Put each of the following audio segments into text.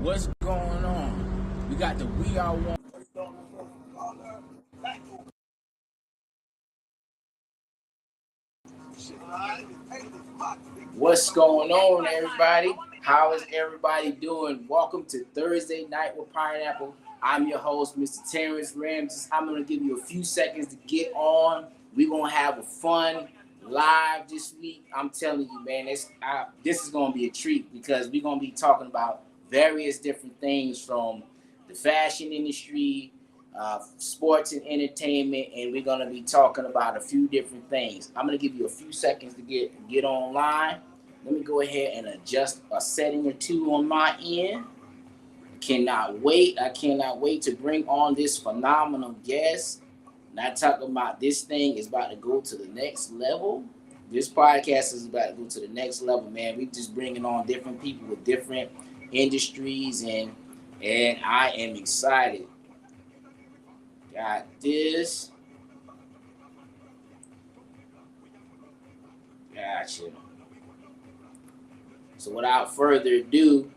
What's going on? We got the We Are One. What's going on, everybody? How is everybody doing? Welcome to Thursday Night with Pineapple. I'm your host, Mr. Terrence Ramses. I'm going to give you a few seconds to get on. We're going to have a fun live this week. I'm telling you, man, this is going to be a treat because we're going to be talking about various different things from the fashion industry, sports and entertainment, and we're going to be talking about a few different things. I'm going to give you a few seconds to get online. Let me go ahead and adjust a setting or two on my end. I cannot wait to bring on this phenomenal guest. And I talk about this thing is about to go to the next level. This podcast is about to go to the next level, man. We just bringing on different people with different industries, and I am excited. Got this. Gotcha. So without further ado,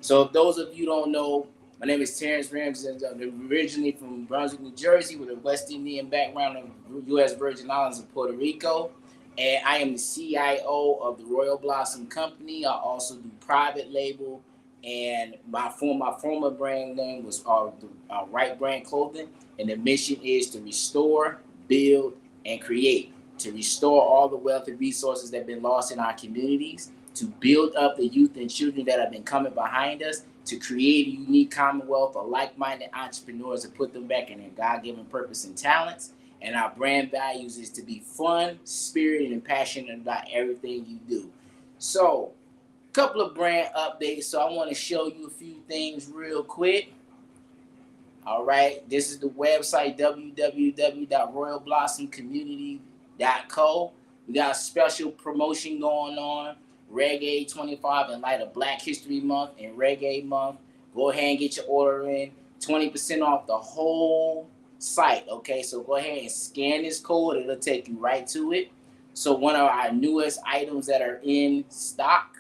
so if those of you don't know, my name is Terrence Ramses. I'm originally from Brunswick, New Jersey, with a West Indian background of U.S. Virgin Islands and Puerto Rico. And I am the CIO of the Royal Blossom Company. I also do private label, and my former brand name was Right Brand Clothing. And the mission is to restore, build, and create, to restore all the wealth and resources that have been lost in our communities, to build up the youth and children that have been coming behind us, to create a unique commonwealth of like-minded entrepreneurs and put them back in their God-given purpose and talents. And our brand values is to be fun, spirited, and passionate about everything you do. So, a couple of brand updates. So I want to show you a few things real quick. All right, this is the website, www.royalblossomcommunity.co. We got a special promotion going on, Reggae 25 in light of Black History Month and Reggae Month. Go ahead and get your order in, 20% off the whole site, okay? So go ahead and scan this code. It'll take you right to it. So one of our newest items that are in stock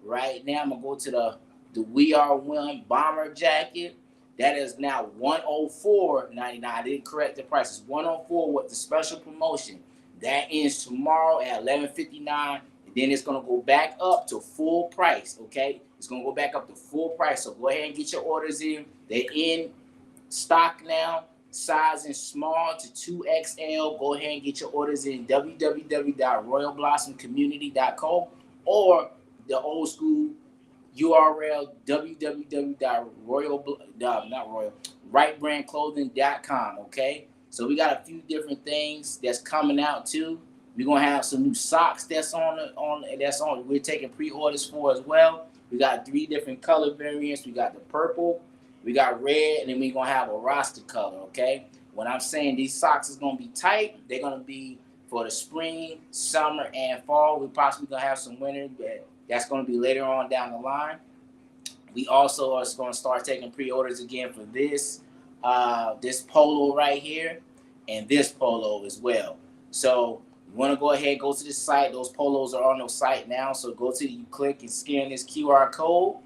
right now, I'm going to go to the We Are One bomber jacket. That is now $104.99. I didn't correct the price. It's $104 with the special promotion. That ends tomorrow at $11.59. And then it's going to go back up to full price, okay? It's going to go back up to full price. So go ahead and get your orders in. They're in stock now. Size in small to 2XL. Go ahead and get your orders in www.royalblossomcommunity.co or the old school URL rightbrandclothing.com. Okay, so we got a few different things that's coming out too. We're gonna have some new socks that's on. We're taking pre-orders for as well. We got 3 different color variants. We got the purple, we got red, and then we're gonna have a roster color. Okay, when I'm saying these socks is gonna be tight, they're gonna be for the spring, summer, and fall. We possibly gonna have some winter, but that's going to be later on down the line. We also are going to start taking pre-orders again for this polo right here and this polo as well. So you want to go ahead and go to the site. Those polos are on the site now. So you click and scan this QR code,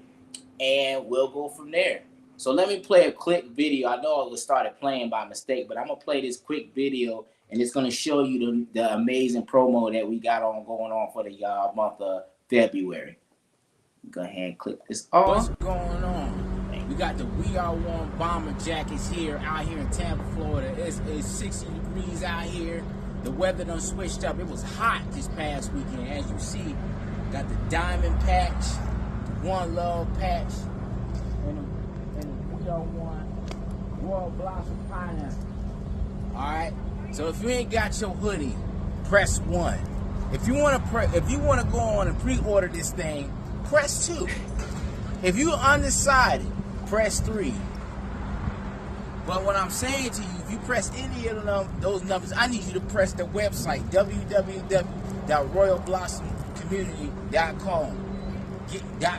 and we'll go from there. So let me play a quick video. I know I started playing by mistake, but I'm going to play this quick video, and it's going to show you the amazing promo that we got going on for the month of February. Go ahead and click this off. What's going on? We got the We Are One bomber jackets out here in Tampa, Florida. It's 60 degrees out here. The weather done switched up. It was hot this past weekend. As you see, got the diamond patch, the One Love patch, and the We Are One Royal Blossom Pineapple. All right. So if you ain't got your hoodie, press 1. If you want to go on and pre-order this thing, press 2. If you're undecided, press 3. But what I'm saying to you, if you press any of those numbers, I need you to press the website, www.royalblossomcommunity.com.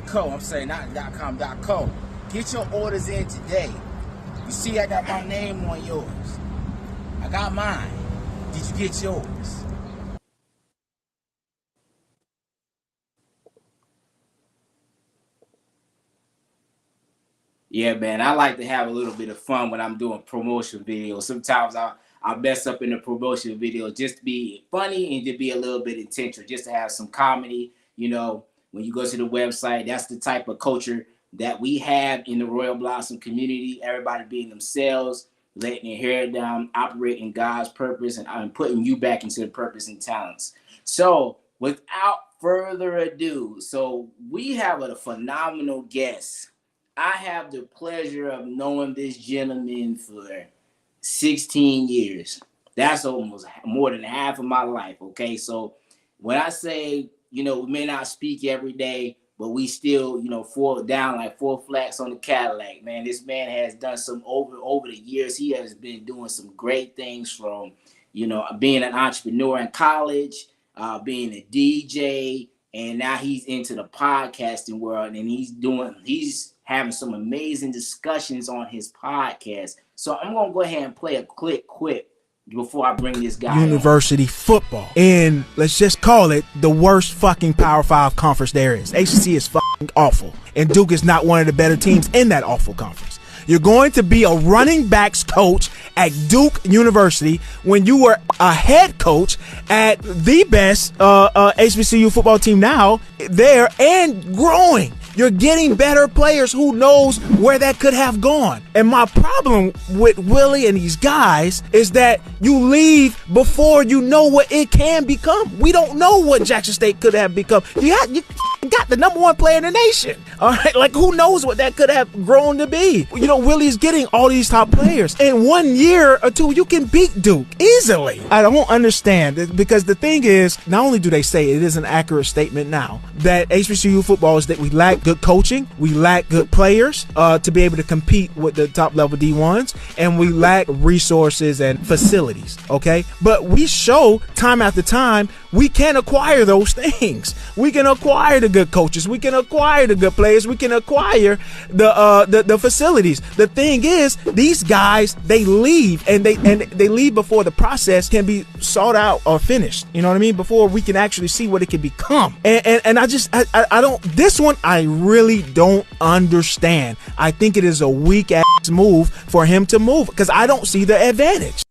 .co. I'm saying not .com, .co. Get your orders in today. You see, I got my name on yours. I got mine. Did you get yours? Yeah, man. I like to have a little bit of fun when I'm doing promotion videos. Sometimes I mess up in the promotion video just to be funny and to be a little bit intentional, just to have some comedy. When you go to the website, that's the type of culture that we have in the Royal Blossom community. Everybody being themselves, letting their hair down, operating God's purpose, and I'm putting you back into the purpose and talents. So, without further ado, so we have a phenomenal guest. I have the pleasure of knowing this gentleman for 16 years. That's almost more than half of my life. Okay. So when I say, we may not speak every day, but we still, fall down like four flats on the Cadillac, man. This man has done some over the years. He has been doing some great things from, being an entrepreneur in college, being a DJ, and now he's into the podcasting world, and he's having some amazing discussions on his podcast. So I'm gonna go ahead and play a quick before I bring this guy University on. Football. And let's just call it the worst fucking Power 5 conference there is. ACC is fucking awful. And Duke is not one of the better teams in that awful conference. You're going to be a running backs coach at Duke University when you were a head coach at the best HBCU football team now there and growing. You're getting better players. Who knows where that could have gone? And my problem with Willie and these guys is that you leave before you know what it can become. We don't know what Jackson State could have become. You got the number one player in the nation. All right, like who knows what that could have grown to be? Willie's getting all these top players. In 1 year or two, you can beat Duke easily. I don't understand, because the thing is, not only do they say it is an accurate statement now that HBCU football is that we lack good coaching, we lack good players to be able to compete with the top level D1s, and we lack resources and facilities, okay? But we show time after time we can acquire those things. We can acquire the good coaches, we can acquire the good players, we can acquire the facilities. The thing is, these guys, they leave and they leave before the process can be sought out or finished. You know what I mean? Before we can actually see what it can become. And I don't, this one I really don't understand. I think it is a weak ass move for him to move because I don't see the advantage.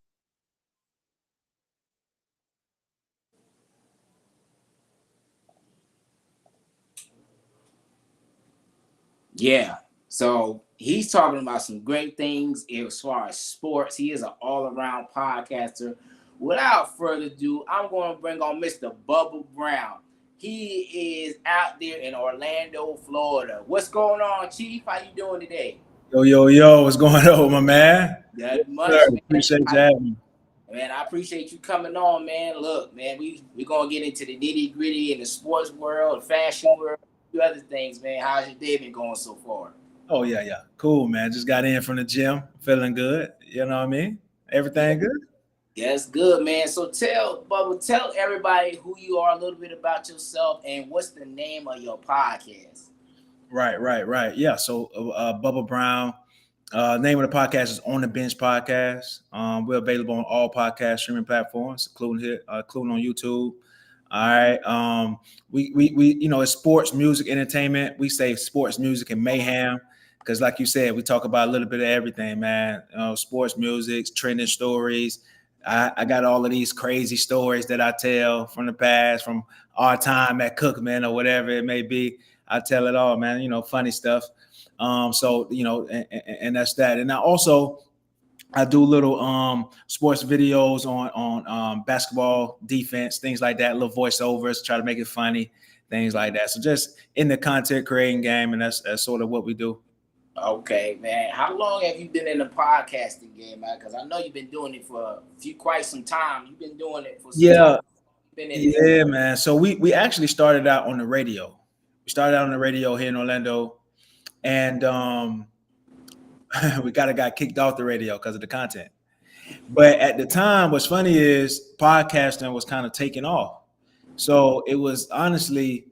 Yeah. So he's talking about some great things as far as sports. He is an all-around podcaster. Without further ado, I'm going to bring on Mr. Bubba Brown. He is out there in Orlando, Florida. What's going on, Chief? How you doing today? Yo, what's going on, my man? That much, Sir, man. appreciate you having me. Man, I appreciate you coming on, man. Look, man, we're going to get into the nitty-gritty in the sports world, fashion world, a few other things, man. How's your day been going so far? Oh, yeah. Cool, man. Just got in from the gym, feeling good. You know what I mean? Everything good? That's good, man. So tell everybody who you are, a little bit about yourself, and what's the name of your podcast. Right. Yeah, so Bubba Brown. Name of the podcast is On the Bench Podcast. We're available on all podcast streaming platforms, including on YouTube. All right. We it's sports, music, entertainment. We say sports, music, and mayhem because, like you said, we talk about a little bit of everything, man. Sports, music, trending stories. I got all of these crazy stories that I tell from the past, from our time at Cookman or whatever it may be. I tell it all, man. Funny stuff. And that's that. And I do little sports videos on basketball defense, things like that, little voiceovers, try to make it funny, things like that. So just in the content creating game, and that's sort of what we do. Okay, man. How long have you been in the podcasting game, man? Because I know you've been doing it for quite some time. You've been doing it for some time. Yeah, man. So we actually started out on the radio. We started out on the radio here in Orlando, and we got kicked off the radio because of the content. But at the time, what's funny is podcasting was kind of taking off. So it was the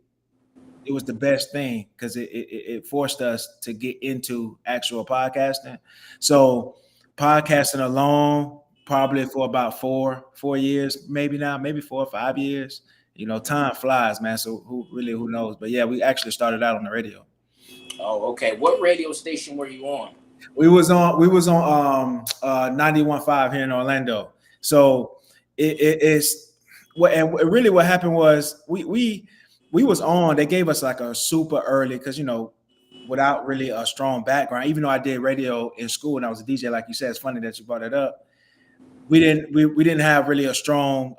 best thing because it forced us to get into actual podcasting. So podcasting alone, probably for about four years, maybe 4 or 5 years. Time flies, man. So who knows? But yeah, we actually started out on the radio. Oh, okay. What radio station were you on? We was on 91.5 here in Orlando. So it's what, and really what happened was we was on. They gave us like a super early, because without really a strong background. Even though I did radio in school and I was a DJ, like you said, it's funny that you brought it up. We didn't have really a strong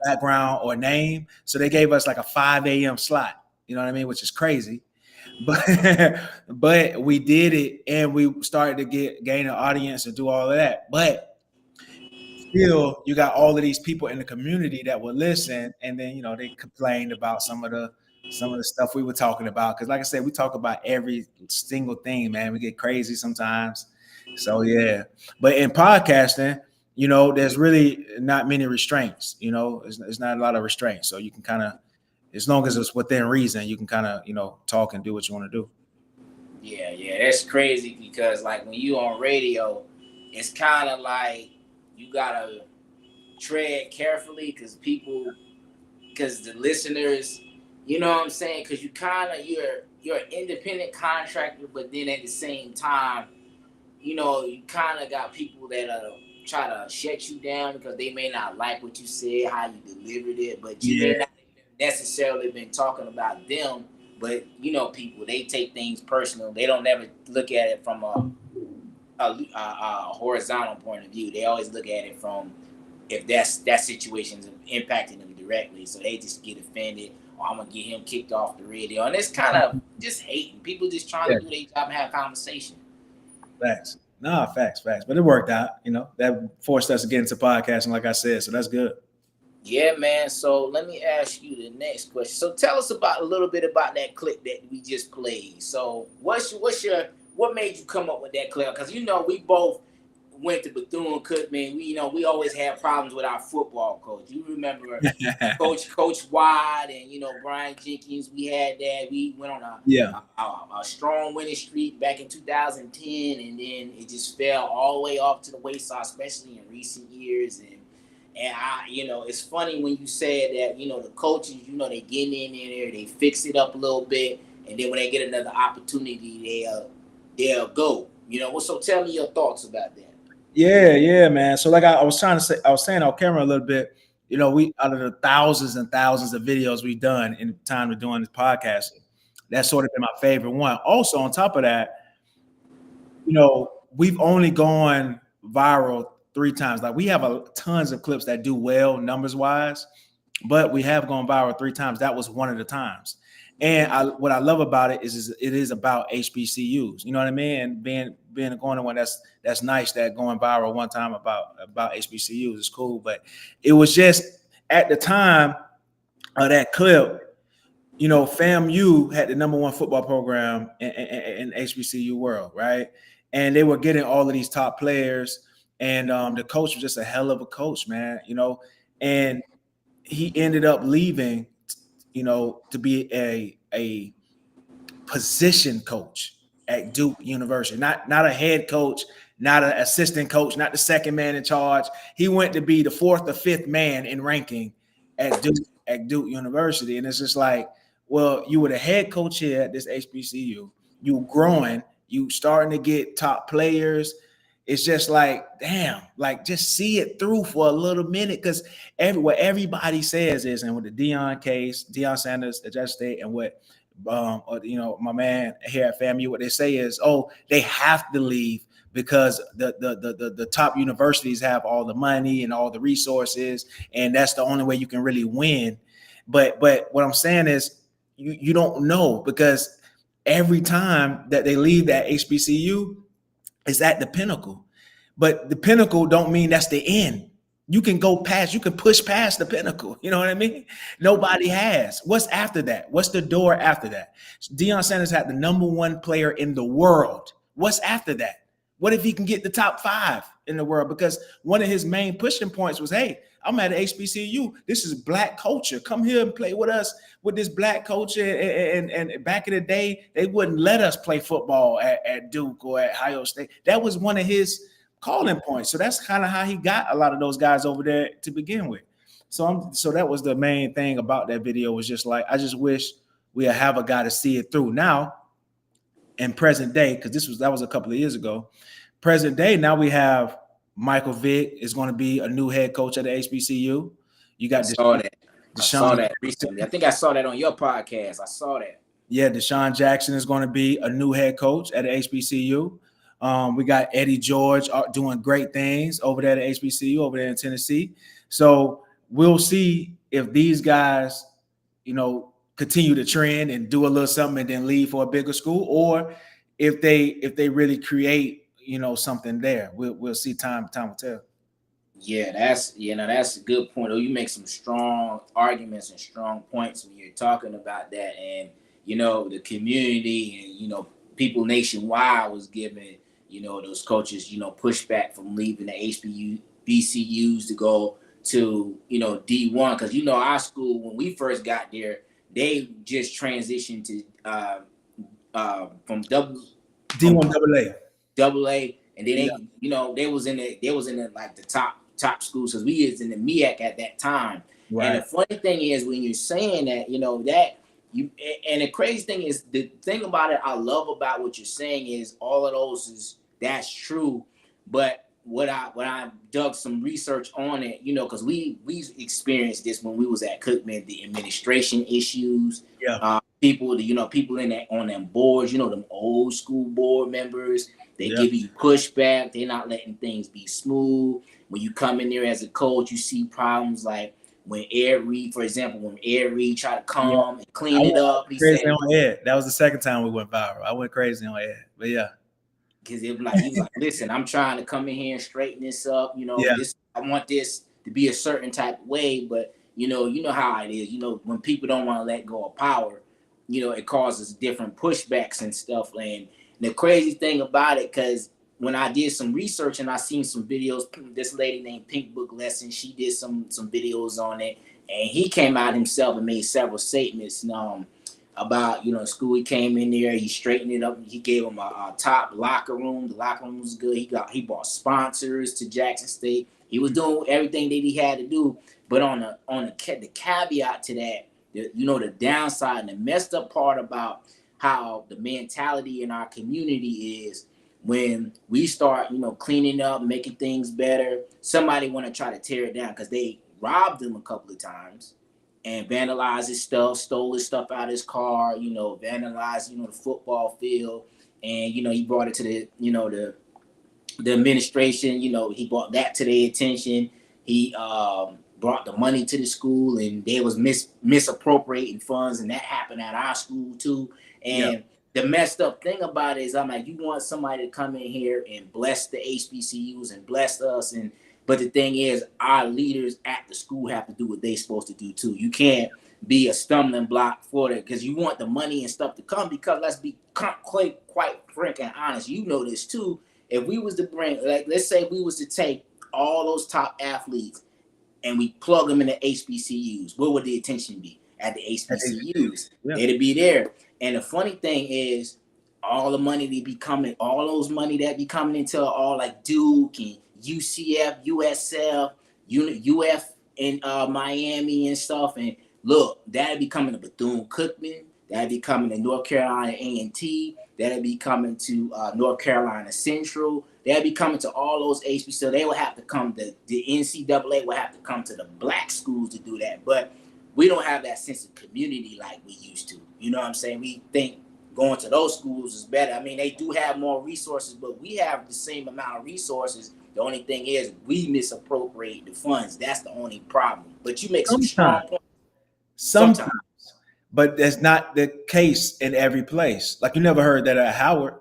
background or name, so they gave us like a 5 a.m. slot. You know what I mean? Which is crazy, but but we did it, and we started to gain an audience and do all of that. But still, you got all of these people in the community that would listen, and then they complained about some of the stuff we were talking about. Because, like I said, we talk about every single thing, man. We get crazy sometimes. So yeah, but in podcasting, there's really not many restraints. It's not a lot of restraints. So you can kind of, as long as it's within reason, you can kind of talk and do what you want to do. Yeah, that's crazy because like when you on radio, it's kind of like you gotta tread carefully because the listeners, you know what I'm saying? Because you're an independent contractor, but then at the same time, you kind of got people that try to shut you down because they may not like what you said, how you delivered it, but you may not necessarily been talking about them. But people, they take things personal. They don't never look at it from a horizontal point of view. They always look at it from if that situation is impacting them directly. So they just get offended. Or I'm gonna get him kicked off the radio, and it's kind of just hating. People just trying to do their job and have a conversation. Facts. No, facts. But it worked out. That forced us to get into podcasting, like I said. So that's good. Yeah, man. So let me ask you the next question. So tell us a little bit about that clip that we just played. So what made you come up with that clip? Because we both went to Bethune-Cookman. We always had problems with our football coach. You remember Coach Wide and Brian Jenkins. We had that. We went on a strong winning streak back in 2010, and then it just fell all the way off to the wayside, especially in recent years. And it's funny when you said that, the coaches, they get in there, they fix it up a little bit, and then when they get another opportunity, they'll go. So tell me your thoughts about that. Yeah, man. So like I was saying on camera a little bit, we, out of the thousands and thousands of videos we've done in the time of doing this podcast, that's sort of been my favorite one. Also, on top of that, we've only gone viral 3 times. Like we have tons of clips that do well numbers wise, but we have gone viral 3 times. That was one of the times. And what I love about it is it is about HBCUs. You know what I mean? And being going to one that's nice that going viral one time about HBCUs is cool. But it was just at the time of that clip, FAMU had the #1 football program in HBCU world, right? And they were getting all of these top players. And the coach was just a hell of a coach, man. And he ended up leaving, to be a position coach at Duke University, not a head coach, not an assistant coach, not the second man in charge. He went to be the 4th or 5th man in ranking at Duke University. And it's just like, well, you were the head coach here at this HBCU. You growing, you starting to get top players. It's just like, damn, like just see it through for a little minute, because what everybody says is, and with the Deion Sanders at Georgia State, and what my man here at FAMU, what they say is, oh, they have to leave because the top universities have all the money and all the resources, and that's the only way you can really win. But what I'm saying is, you don't know, because every time that they leave that HBCU, is at the pinnacle. But the pinnacle don't mean that's the end. You can push past the pinnacle. You know what I mean? Nobody has. What's after that? What's the door after that? Deion Sanders had the #1 player in the world. What's after that? What if he can get the top 5 in the world? Because one of his main pushing points was, hey, I'm at HBCU. This is Black culture. Come here and play with us with this Black culture. And back in the day, they wouldn't let us play football at Duke or at Ohio State. That was one of his calling points. So that's kind of how he got a lot of those guys over there to begin with. So that was the main thing about that video, was just like, I just wish we have a guy to see it through. Now, in present day, because that was a couple of years ago. Present day, now we have Michael Vick is going to be a new head coach at the HBCU. You got I saw that recently. I think I saw that on your podcast. I saw that. Yeah, Deshaun Jackson is going to be a new head coach at the HBCU. We got Eddie George doing great things over there at HBCU, over there in Tennessee. So we'll see if these guys, continue to trend and do a little something and then leave for a bigger school, or if they really create, something there. We'll see. Time will tell. Yeah, that's a good point. You make some strong arguments and strong points when you're talking about that, and the community and people nationwide was giving those coaches pushback from leaving the HBCUs to go to D1, because our school when we first got there, they just transitioned to from D1 AA, and then they was in the like the top schools, because we is in the MEAC at that time. Right. And the funny thing is, when you're saying that, that you, and the crazy thing is, the thing about it I love about what you're saying is all of those that's true, but what I dug some research on it, because we experienced this when we was at Cookman, the administration issues, people in that on them boards, them old school board members, they give you pushback, they're not letting things be smooth. When you come in there as a coach, you see problems like when Ed Reed, for example, tried to come and clean it up. He said, on Ed. That was the second time we went viral. I went crazy on Ed, but yeah. Because he was like, listen, I'm trying to come in here and straighten this up. I want this to be a certain type of way, but you know how it is. When people don't want to let go of power, it causes different pushbacks and stuff. And the crazy thing about it, because when I did some research and I seen some videos, this lady named Pink Book Lesson, she did some videos on it, and he came out himself and made several statements about school. He came in there, he straightened it up, he gave him a top locker room. The locker room was good. He brought sponsors to Jackson State. He was doing everything that he had to do, but on the caveat to that, the downside and the messed up part about how the mentality in our community is, when we start cleaning up, making things better, somebody want to try to tear it down because they robbed him a couple of times and vandalized his stuff, stole his stuff out of his car, vandalized, the football field. And, he brought it to the administration, he brought that to their attention. He brought the money to the school, and they was misappropriating funds, and that happened at our school too. And the messed up thing about it is, I'm like, you want somebody to come in here and bless the HBCUs and bless us, but the thing is, our leaders at the school have to do what they're supposed to do too. You can't be a stumbling block for it, because you want the money and stuff to come. Because let's be quite frank and honest, this too. If we was to bring, let's say we was to take all those top athletes and we plug them in the HBCUs, where would the attention be? At the HBCUs. It'd be there. And the funny thing is, all the money that be coming, all those money that be coming into all like Duke and UCF, USF, UF in Miami and stuff. And look, that'd be coming to Bethune-Cookman. That'd be coming to North Carolina A&T. That'd be coming to North Carolina Central. That'd be coming to all those HBCUs. So they would have to come to the NCAA would have to come to the black schools to do that. But we don't have that sense of community like we used to. You know what I'm saying? We think going to those schools is better. I mean, they do have more resources, but we have the same amount of resources. The only thing is we misappropriate the funds. That's the only problem. But you make some strong points. Sometimes. But that's not the case in every place. Like, you never heard that at Howard.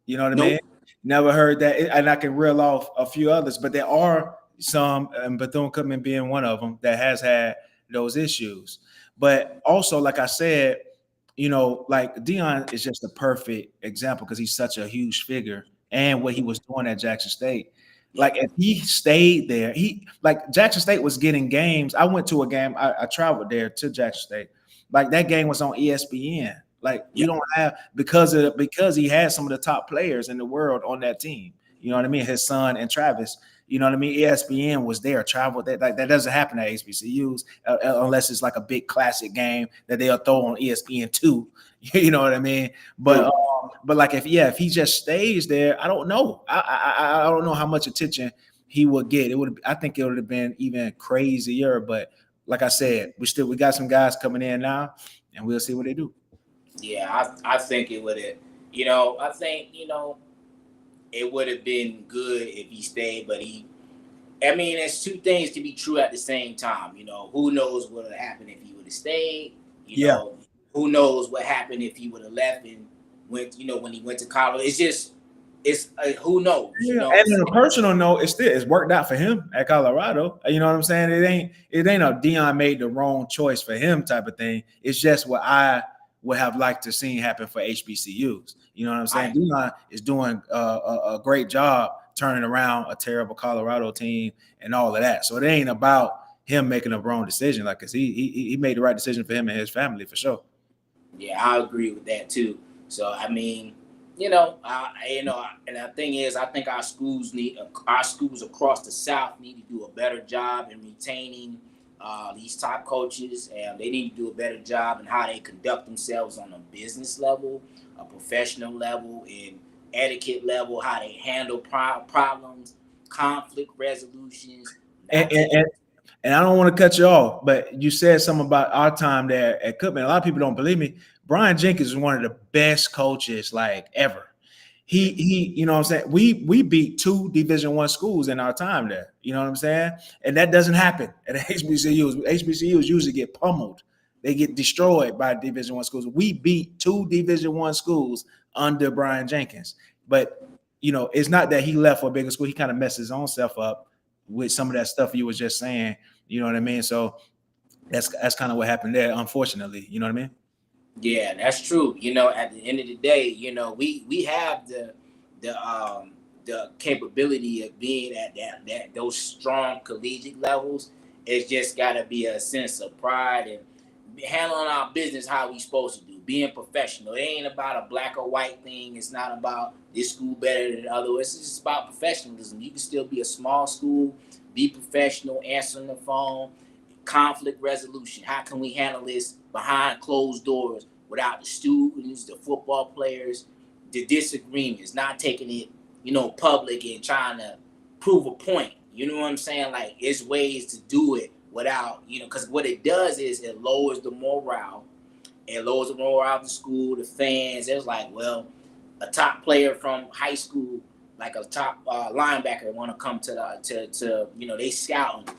You know what I mean? Never heard that. And I can reel off a few others, but there are some, and Bethune-Cookman being one of them, that has had those issues. But also, like I said, like Deion is just a perfect example because he's such a huge figure, and what he was doing at Jackson State. Like, if he stayed there, Jackson State was getting games. I went to a game. I traveled there to Jackson State. Like, that game was on ESPN. Like, you don't have, because he had some of the top players in the world on that team. You know what I mean? His son and Travis. You know what I mean? ESPN was there, traveled. That doesn't happen at HBCUs unless it's like a big classic game that they'll throw on ESPN2. You know what I mean? But But like if he just stays there, I don't know. I don't know how much attention he would get. I think it would have been even crazier. But like I said, we got some guys coming in now, and we'll see what they do. Yeah, I think it would have. I think it would have been good if he stayed, but it's two things to be true at the same time. Who knows what would have happened if he would have stayed? Who knows what happened if he would have left and went, when he went to college. It's who knows? And on a personal note, it's worked out for him at Colorado. You know what I'm saying? It ain't a Deion made the wrong choice for him type of thing. It's just what I would have liked to see happen for HBCUs. You know what I'm saying? Deion is doing a great job turning around a terrible Colorado team and all of that. So it ain't about him making a wrong decision, like, cause he made the right decision for him and his family for sure. Yeah, I agree with that too. So and the thing is, I think our schools across the South need to do a better job in retaining these top coaches, and they need to do a better job in how they conduct themselves on a business level, a professional level, and etiquette level, how they handle problems, conflict resolutions. And I don't want to cut you off, but you said something about our time there at Cookman. A lot of people don't believe me. Brian Jenkins is one of the best coaches like ever. He you know what I'm saying? We beat 2 Division I schools in our time there. You know what I'm saying? And that doesn't happen at HBCUs. HBCUs usually get pummeled. They get destroyed by Division I schools. We beat 2 Division I schools under Brian Jenkins. But it's not that he left for a bigger school. He kind of messed his own self up with some of that stuff you was just saying. You know what I mean? So that's kind of what happened there, unfortunately. You know what I mean? Yeah, that's true. At the end of the day, we have the capability of being at those strong collegiate levels. It's just got to be a sense of pride and handling our business how we supposed to do, being professional. It ain't about a black or white thing. It's not about this school better than the other. It's just about professionalism. You can still be a small school, be professional, answering the phone, conflict resolution. How can we handle this behind closed doors without the students, the football players, the disagreements, not taking it, public and trying to prove a point. You know what I'm saying? Like, it's ways to do it without, because what it does is it lowers the morale. It lowers the morale of the school, the fans. It was like, well, a top player from high school, like a top linebacker, want to come to they scouting.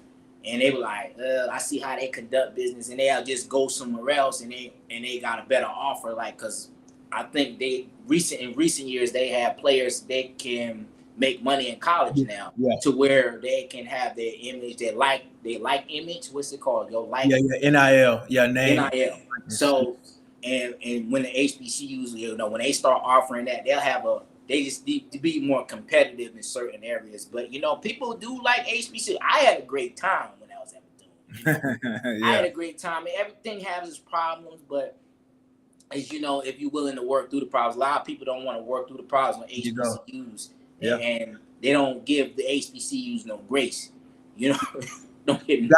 And they were like, I see how they conduct business, and they'll just go somewhere else, and they got a better offer. Like, cause I think in recent years they have players they can make money in college now, to where they can have their image, they like image. What's it called? NIL, name. NIL. So and when the HBCUs, when they start offering that, they just need to be more competitive in certain areas. But people do like HBCU. I had a great time when I was at Bethune. I had a great time. Everything has its problems, but as if you're willing to work through the problems, a lot of people don't want to work through the problems with HBCUs, and they don't give the HBCUs no grace. Don't get you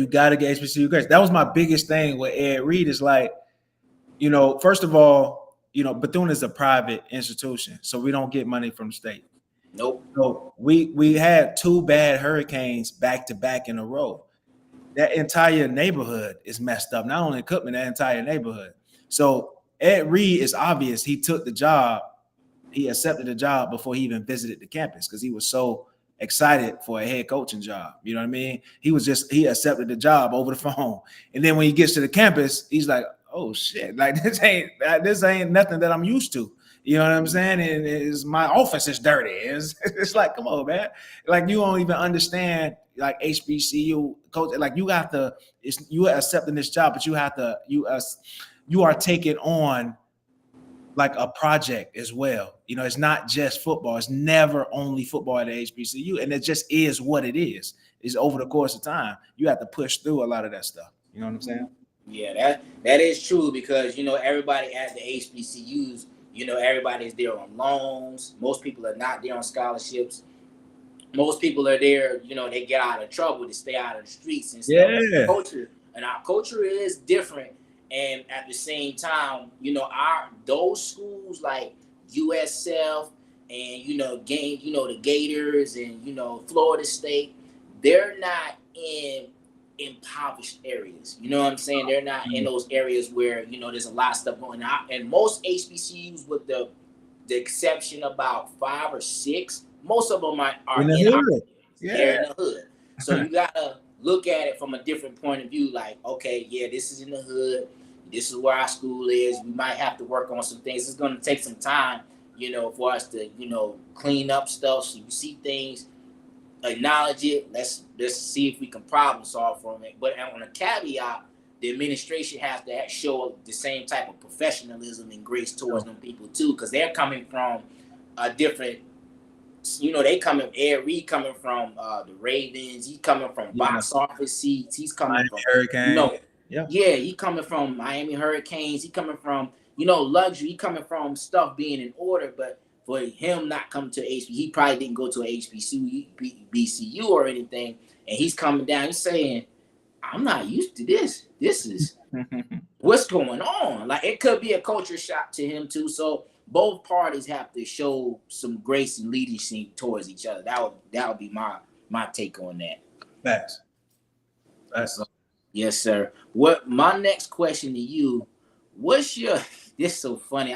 gotta get HBCU grace. That was my biggest thing with Ed Reed. Is like, first of all, Bethune is a private institution, so we don't get money from the state. Nope. So we had 2 bad hurricanes back to back in a row. That entire neighborhood is messed up. Not only Cookman, that entire neighborhood. So Ed Reed, is obvious he took the job. He accepted the job before he even visited the campus because he was so excited for a head coaching job. You know what I mean? He accepted the job over the phone. And then when he gets to the campus, he's like, oh shit, like this ain't nothing that I'm used to. You know what I'm saying? And my office is dirty. It's like, come on, man. Like, you don't even understand like HBCU coach. Like, you are accepting this job, but you are taking on like a project as well. It's not just football. It's never only football at the HBCU, and it just is what it is. It's over the course of time. You have to push through a lot of that stuff. You know what I'm saying? Yeah, that is true because everybody at the HBCUs, everybody's there on loans. Most people are not there on scholarships. Most people are there, they get out of trouble to stay out of the streets and stuff. Our culture is different. And at the same time, those schools, like USF and the Gators and Florida State, they're not in impoverished areas. You know what I'm saying? They're not in those areas where there's a lot of stuff going on. And most HBCUs, with the exception about 5 or 6, most of them are in the in our, hood. they're in Yeah. the hood. So you gotta look at it from a different point of view. Like, okay, yeah, this is in the hood. This is where our school is. We might have to work on some things. It's gonna take some time, for us to, clean up stuff. So you see things, acknowledge it. Let's see if we can problem solve from it. But on a caveat, the administration has to show the same type of professionalism and grace towards them people too, because they're coming from a different. They coming. Ed Reed coming from the Ravens. He's coming from box office seats. He's coming Miami from Hurricane. Yeah. He coming from Miami Hurricanes. He coming from luxury. He coming from stuff being in order. But for him not coming to HBCU, he probably didn't go to a HBCU or anything. And he's coming down. He's saying, "I'm not used to this. This is what's going on." Like, it could be a culture shock to him too. So both parties have to show some grace and leadership towards each other. That would be my take on that. Facts. Yes, sir. What my next question to you? What's your? This is so funny.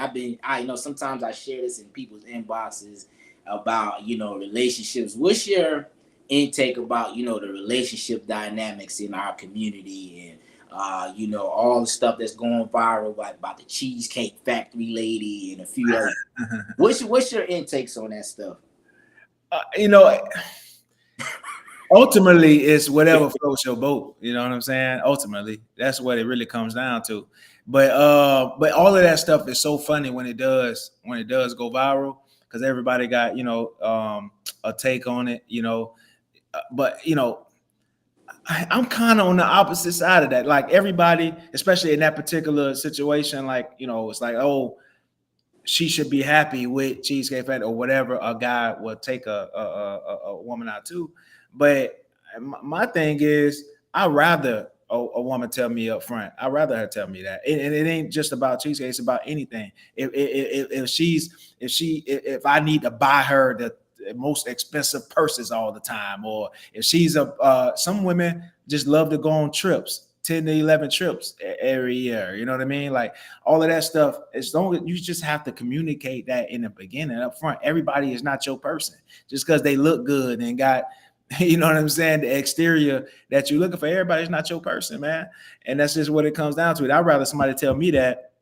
Sometimes I share this in people's inboxes about relationships. What's your intake about the relationship dynamics in our community and all the stuff that's going viral about the Cheesecake Factory lady and a few other. What's your intakes on that stuff? Ultimately, it's whatever floats your boat. You know what I'm saying? Ultimately, that's what it really comes down to. But all of that stuff is so funny when it does go viral, because everybody got a take on it. But I'm kind of on the opposite side of that. Like, everybody, especially in that particular situation, like, it's like, oh, she should be happy with Cheesecake Factory or whatever. A guy will take a woman out too. But my thing is, I'd rather a woman tell me up front. I'd rather her tell me that. And it ain't just about Cheesecake. It's about anything. If I need to buy her the most expensive purses all the time, or if she's some women just love to go on trips, 10 to 11 trips every year. You know what I mean? Like, all of that stuff, as long as you just have to communicate that in the beginning up front. Everybody is not your person. Just because they look good and got, you know what I'm saying, the exterior that you're looking for, everybody's not your person, man. And that's just what it comes down to. I'd rather somebody tell me that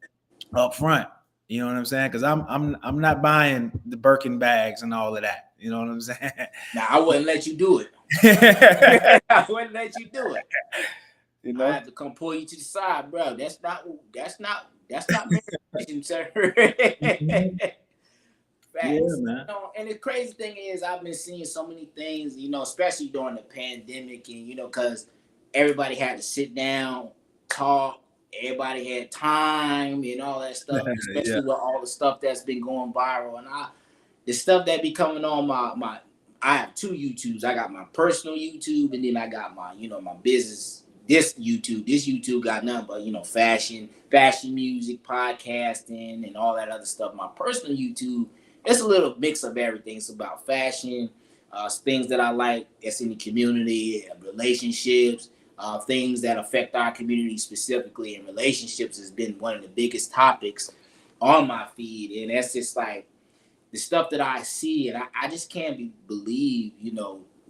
up front. You know what I'm saying? Because I'm not buying the Birkin bags and all of that. You know what I'm saying? Now, I wouldn't let you do it. I wouldn't let you do it. I have to come pull you to the side, bro. That's not marriage, sir. Yeah, man. And the crazy thing is, I've been seeing so many things, especially during the pandemic, and because everybody had to sit down, talk, everybody had time and all that stuff, especially with all the stuff that's been going viral. And the stuff that be coming on my I have 2 YouTubes. I got my personal YouTube, and then I got my my business. This YouTube got nothing but fashion music, podcasting, and all that other stuff. My personal YouTube, it's a little mix of everything. It's about fashion, things that I like that's in the community, relationships, things that affect our community specifically. And relationships has been one of the biggest topics on my feed, and that's just like the stuff that I see, and I just can't believe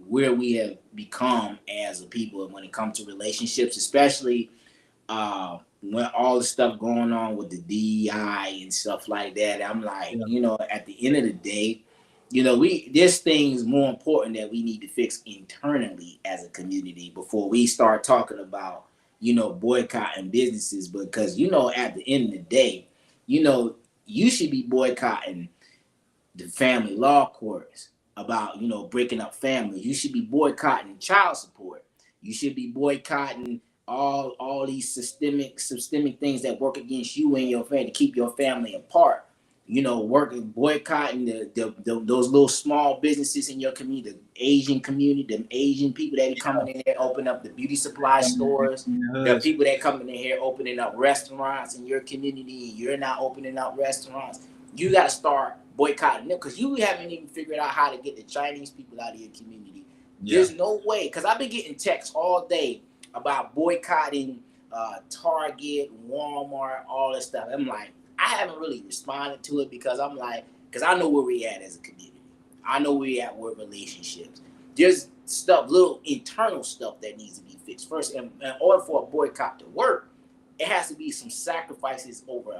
where we have become as a people when it comes to relationships, especially when all the stuff going on with the DEI and stuff like that. I'm like, at the end of the day, there's things more important that we need to fix internally as a community before we start talking about, boycotting businesses. Because, at the end of the day, you should be boycotting the family law courts about, breaking up families. You should be boycotting child support. You should be boycotting all these systemic things that work against you and your family to keep your family apart. Boycotting those little small businesses in your community, the Asian community, the Asian people that are coming in here, open up the beauty supply stores. There are people that coming in here opening up restaurants in your community, and you're not opening up restaurants. You got to start boycotting them because you haven't even figured out how to get the Chinese people out of your community. Yeah. There's no way, because I've been getting texts all day about boycotting Target, Walmart, all that stuff. I'm like, I haven't really responded to it because I'm like, because I know where we at as a community. I know where we at with relationships. There's stuff, little internal stuff that needs to be fixed first. And in order for a boycott to work, it has to be some sacrifices over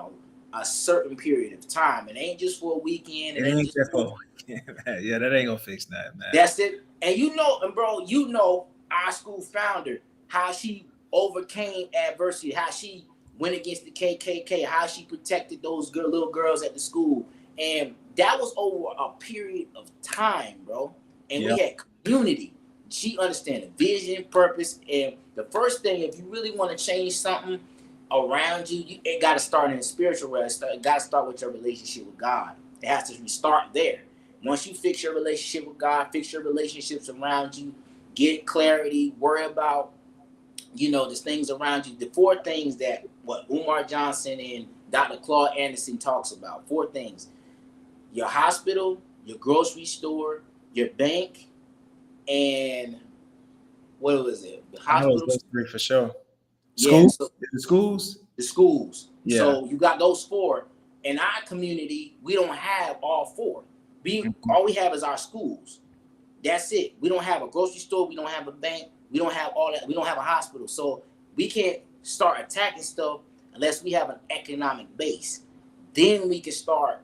a certain period of time. It ain't just for a weekend. It ain't just for a weekend, man. Yeah, that ain't gonna fix that, man. That's it. And you know, and bro, you know our school founder, how she overcame adversity, how she went against the KKK, how she protected those little girls at the school. And that was over a period of time, bro. And we had community. She understands vision, purpose. And the first thing, if you really want to change something around you, it got to start in the spiritual realm. It got to start with your relationship with God. It has to start there. Once you fix your relationship with God, fix your relationships around you, get clarity, worry about, the things around you. The 4 things that what Umar Johnson and Dr. Claude Anderson talks about. 4 things. Your hospital, your grocery store, your bank, and what was it? The hospital. Those 3 for sure. Schools? Yeah, the schools? The schools. Yeah. So you got those 4. In our community, we don't have all 4. All we have is our schools. That's it. We don't have a grocery store. We don't have a bank. We don't have all that. We don't have a hospital. So we can't start attacking stuff unless we have an economic base. Then we can start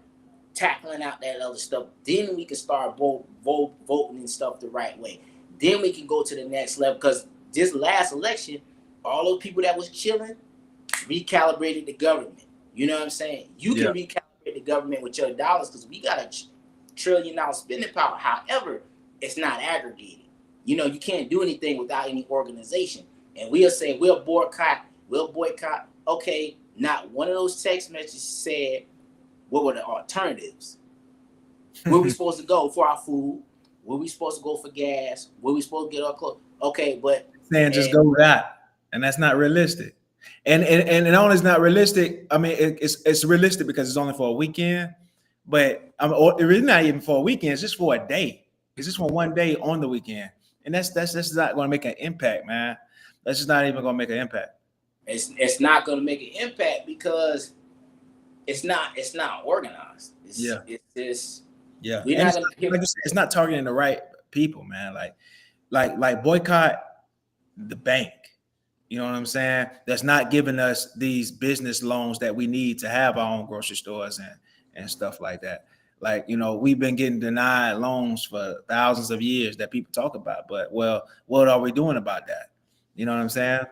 tackling out that other stuff. Then we can start voting and stuff the right way. Then we can go to the next level. Because this last election, all those people that was chilling recalibrated the government. You know what I'm saying? You can recalibrate the government with your dollars because we got a $1 trillion spending power. However, it's not aggregated. You can't do anything without any organization. And we'll say we'll boycott. Okay, not one of those text messages said what were the alternatives. Where we supposed to go for our food? Where we supposed to go for gas? Where we supposed to get our clothes? Okay, but saying just go with that, and that's not realistic. And only it's not realistic. I mean, it's realistic because it's only for a weekend, but it's really not even for a weekend. It's just for a day. It's just for one day on the weekend, and that's not going to make an impact, man. That's just not even going to make an impact. It's not going to make an impact because it's not organized. It's not targeting the right people, man. Like boycott the bank. You know what I'm saying? That's not giving us these business loans that we need to have our own grocery stores and stuff like that. Like, we've been getting denied loans for thousands of years that people talk about, but what are we doing about that? You know what I'm saying?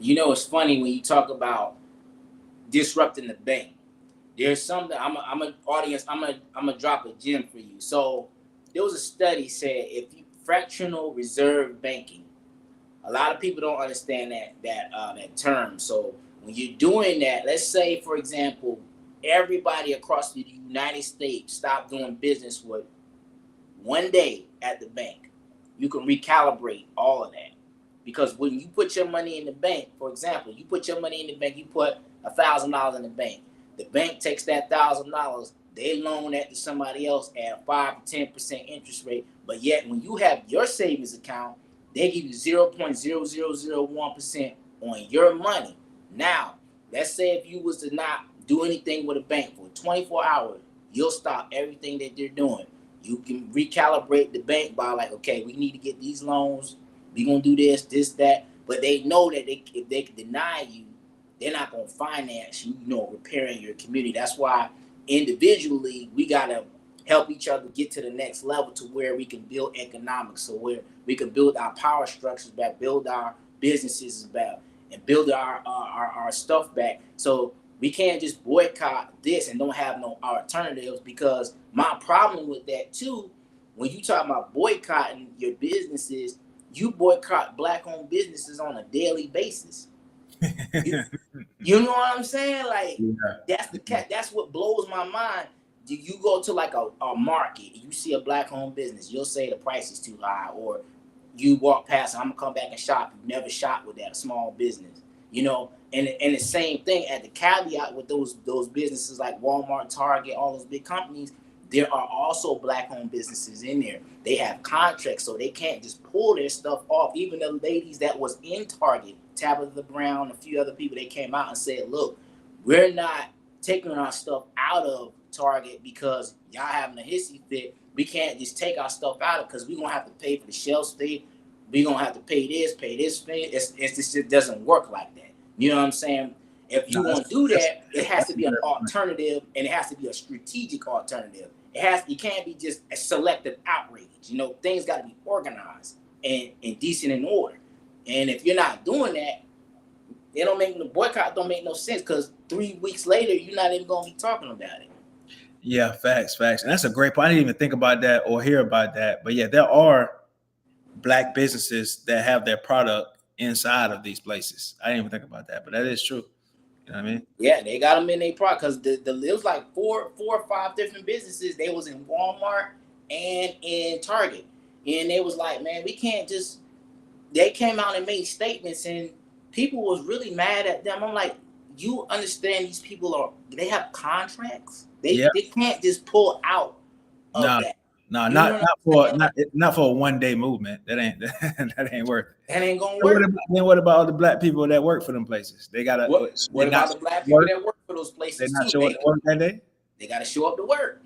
It's funny when you talk about disrupting the bank. There's something I'm gonna drop a gem for you. So there was a study said if you fractional reserve banking, a lot of people don't understand that term. So when you're doing that, let's say for example, everybody across the United States stop doing business with one day at the bank, you can recalibrate all of that. Because when you put your money in the bank, for example, you put your money in the bank, you put $1,000 in the bank. The bank takes that $1,000, they loan that to somebody else at a 5 to 10% interest rate. But yet when you have your savings account, they give you 0.0001% on your money. Now, let's say if you was to not do anything with a bank for 24 hours, you'll stop everything that they're doing. You can recalibrate the bank by like, okay, we need to get these loans. We're going to do this, that. But they know that if they can deny you, they're not going to finance you, repairing your community. That's why individually we got to help each other get to the next level to where we can build economics, so where we can build our power structures back, build our businesses back, and build our stuff back. So we can't just boycott this and don't have no alternatives, because my problem with that too, when you talk about boycotting your businesses, you boycott Black-owned businesses on a daily basis. You know what I'm saying? Like, that's what blows my mind. Do you go to like a market, you see a Black-owned business, you'll say the price is too high, or you walk past and I'm gonna come back and shop. You never shop with that small business. you know. And the same thing at the caveat with those businesses like Walmart, Target, all those big companies. There are also black-owned businesses in there. They have contracts, so they can't just pull their stuff off. Even the ladies that was in Target, Tabitha Brown, a few other people, they came out and said, "Look, we're not taking our stuff out of Target because y'all having a hissy fit. We can't just take our stuff out because we're gonna have to pay for the shelf stay. We're gonna have to pay this fee. It just doesn't work like that. You know what I'm saying? If you want to do that, it has to be an alternative, and it has to be a strategic alternative. You can't be just a selective outrage. You know, things got to be organized and decent in order. And if you're not doing that, the boycott don't make no sense because 3 weeks later, you're not even going to be talking about it. Yeah, facts. And that's a great point. I didn't even think about that or hear about that. But yeah, there are black businesses that have their product inside of these places. I didn't even think about that, but that is true. You know what I mean? Yeah, they got them in their product because it was like four or five different businesses. They was in Walmart and in Target, and they was like, man, we can't just. They came out and made statements, and people was really mad at them. I'm like, you understand these people they have contracts. They can't just pull out of that. No, not for a 1 day movement. That ain't worth it. That ain't gonna work. What about all the black people that work for them places? They gotta. What about the black people that work for those places? They not show up to work that day. They gotta show up to work.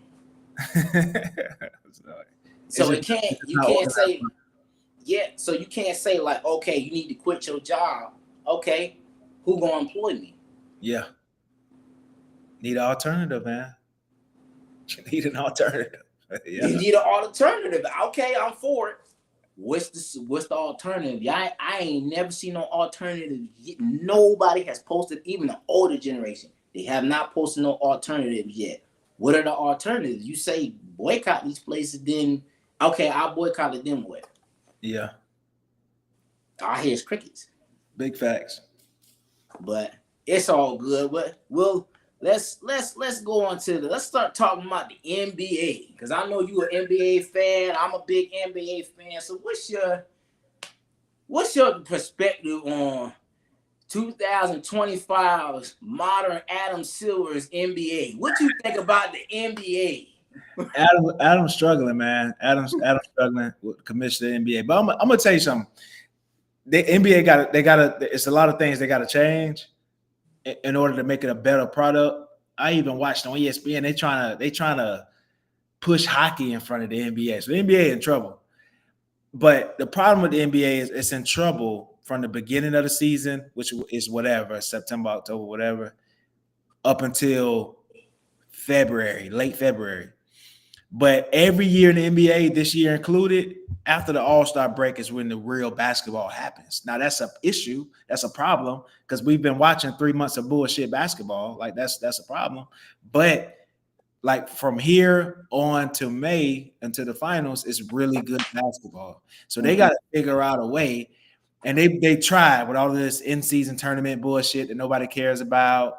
So you can't say. Yeah, so you can't say like, okay, you need to quit your job. Okay, who gonna employ me? Yeah, need an alternative, man. You need an alternative. Yeah. You need an alternative. Okay, I'm for it. What's the alternative? I ain't never seen no alternative. Nobody has posted, even the older generation. They have not posted no alternatives yet. What are the alternatives? You say boycott these places, then okay, I'll boycott it, then what? Yeah. I hear crickets. Big facts. But it's all good. But let's go on to let's start talking about the NBA. Because I know you an NBA fan. I'm a big NBA fan. So what's your perspective on 2025's modern Adam Silver's NBA? What you think about the NBA? Adam's struggling, man. Adam's struggling with commission of the NBA. But I'm gonna tell you something. The NBA it's a lot of things they gotta change in order to make it a better product. I even watched on ESPN. They trying to push hockey in front of the NBA. So the NBA in trouble. But the problem with the NBA is it's in trouble from the beginning of the season, which is whatever, September, October, whatever, up until February, late February. But every year in the NBA, this year included, after the All-Star break is when the real basketball happens. Now, that's an issue. That's a problem because we've been watching 3 months of bullshit basketball. Like, that's a problem. But, like, from here on to May until the finals, it's really good basketball. So they got to figure out a way. And they tried with all of this in-season tournament bullshit that nobody cares about.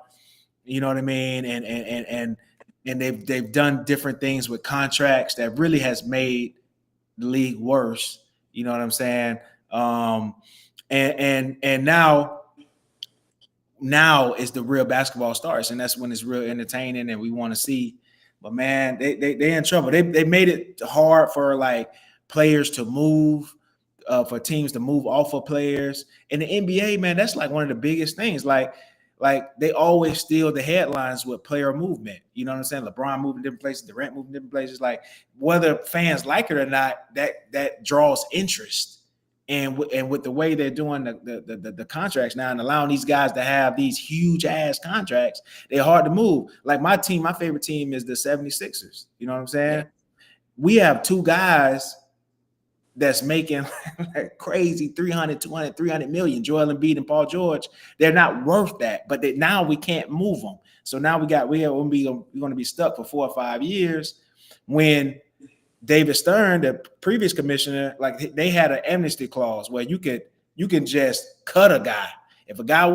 You know what I mean? And they've done different things with contracts that really has made the league worse. You know what I'm saying? And now is the real basketball starts, and that's when it's real entertaining and we want to see. But man, they in trouble. They made it hard for like players to move, for teams to move off of players. In the NBA, man, that's like one of the biggest things. Like they always steal the headlines with player movement. You know what I'm saying? LeBron moving different places, Durant moving different places. Like whether fans like it or not, that draws interest. And with the way they're doing the contracts now and allowing these guys to have these huge ass contracts, they're hard to move. Like my favorite team is the 76ers. You know what I'm saying? Yeah. We have two guys that's making like crazy 300, 200, 300 million, Joel Embiid and Paul George. They're not worth that, but now we can't move them. So now we're going to be stuck for 4 or 5 years when David Stern, the previous commissioner, like they had an amnesty clause where you can just cut a guy. If a guy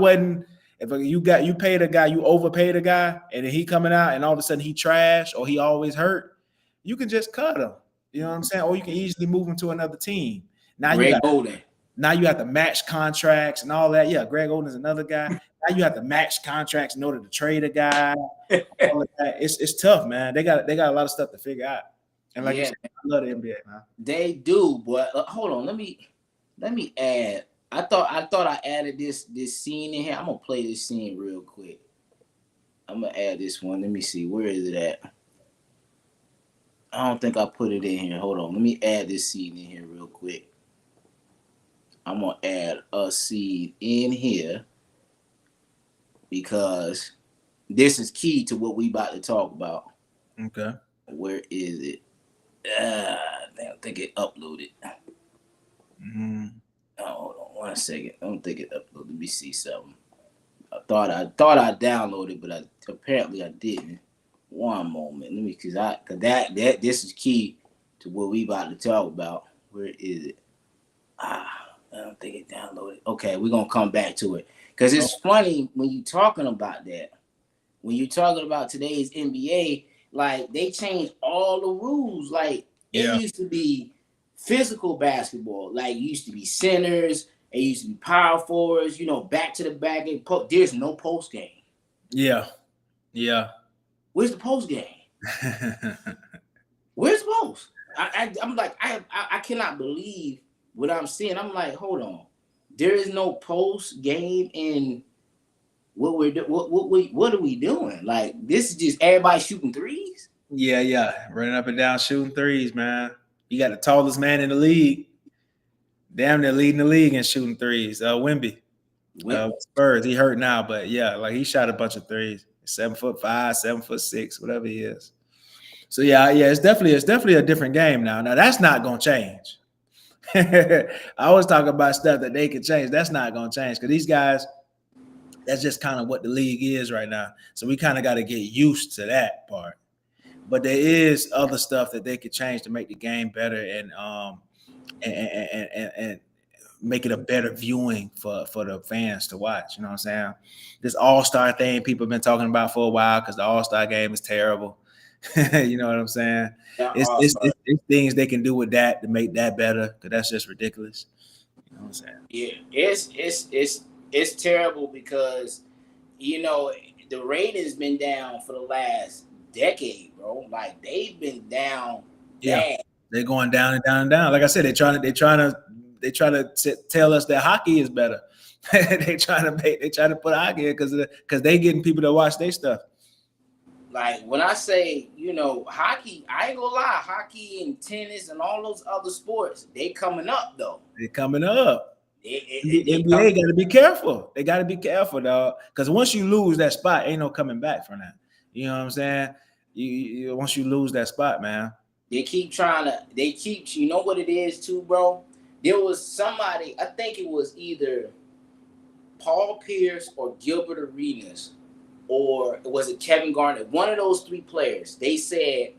you paid a guy, you overpaid a guy, and then he coming out and all of a sudden he trash or he always hurt, you can just cut him. You know what I'm saying? Or you can easily move him to another team. Now Now you have to match contracts and all that. Yeah, Greg Oden is another guy. Now you have to match contracts in order to trade a guy. All of that. It's tough, man. They got a lot of stuff to figure out. And like you said, I love the NBA, man. They do, but hold on. Let me add. I thought I added this scene in here. I'm gonna play this scene real quick. I'm gonna add this one. Let me see. Where is it at? I don't think I put it in here. Hold on. Let me add this scene in here real quick. I'm gonna add a scene in here because this is key to what we about to talk about. Okay. Where is it? I think it uploaded. Mm-hmm. Oh, hold on 1 second. I don't think it uploaded. Let me see something. I thought I downloaded, but apparently I didn't. One moment. Let me, cause that this is key to what we about to talk about. Where is it? I don't think it downloaded. Okay, we're gonna come back to it. Cause it's funny when you talking about that. When you're talking about today's NBA, like they changed all the rules. Like it used to be physical basketball. Like it used to be centers. It used to be power forwards. Back to the back. There's no post game. Yeah. Where's the post game? Where's the post? I'm like I cannot believe what I'm seeing. I'm like, hold on. There is no post game in what we're doing. What are we doing? Like this is just everybody shooting threes. Yeah, running up and down shooting threes, man. You got the tallest man in the league. Damn, they're leading the league in shooting threes. Wemby. Spurs. He hurt now, but yeah, like he shot a bunch of threes. 7'5", 7'6", whatever he is. So yeah, it's definitely a different game now. Now that's not gonna change. I always talk about stuff that they can change. That's not gonna change because these guys, that's just kind of what the league is right now. So we kind of got to get used to that part. But there is other stuff that they could change to make the game better and make it a better viewing for the fans to watch. You know what I'm saying? This all-star thing people have been talking about for a while because the all-star game is terrible. You know what I'm saying? It's things they can do with that to make that better because that's just ridiculous. You know what I'm saying? Yeah, it's terrible because the ratings been down for the last decade, bro. Like they've been down. Yeah, they're going down and down and down. Like I said, they try to tell us that hockey is better. they try to put hockey in because they getting people to watch their stuff. Like when I say hockey, I ain't gonna lie, hockey and tennis and all those other sports, they coming up though. They're coming up. The NBA got to be careful. They got to be careful, dog. Because once you lose that spot, ain't no coming back from that. You know what I'm saying? You once you lose that spot, man. They keep you know what it is too, bro? There was somebody, I think it was either Paul Pierce or Gilbert Arenas, or was it Kevin Garnett? One of those three players. They said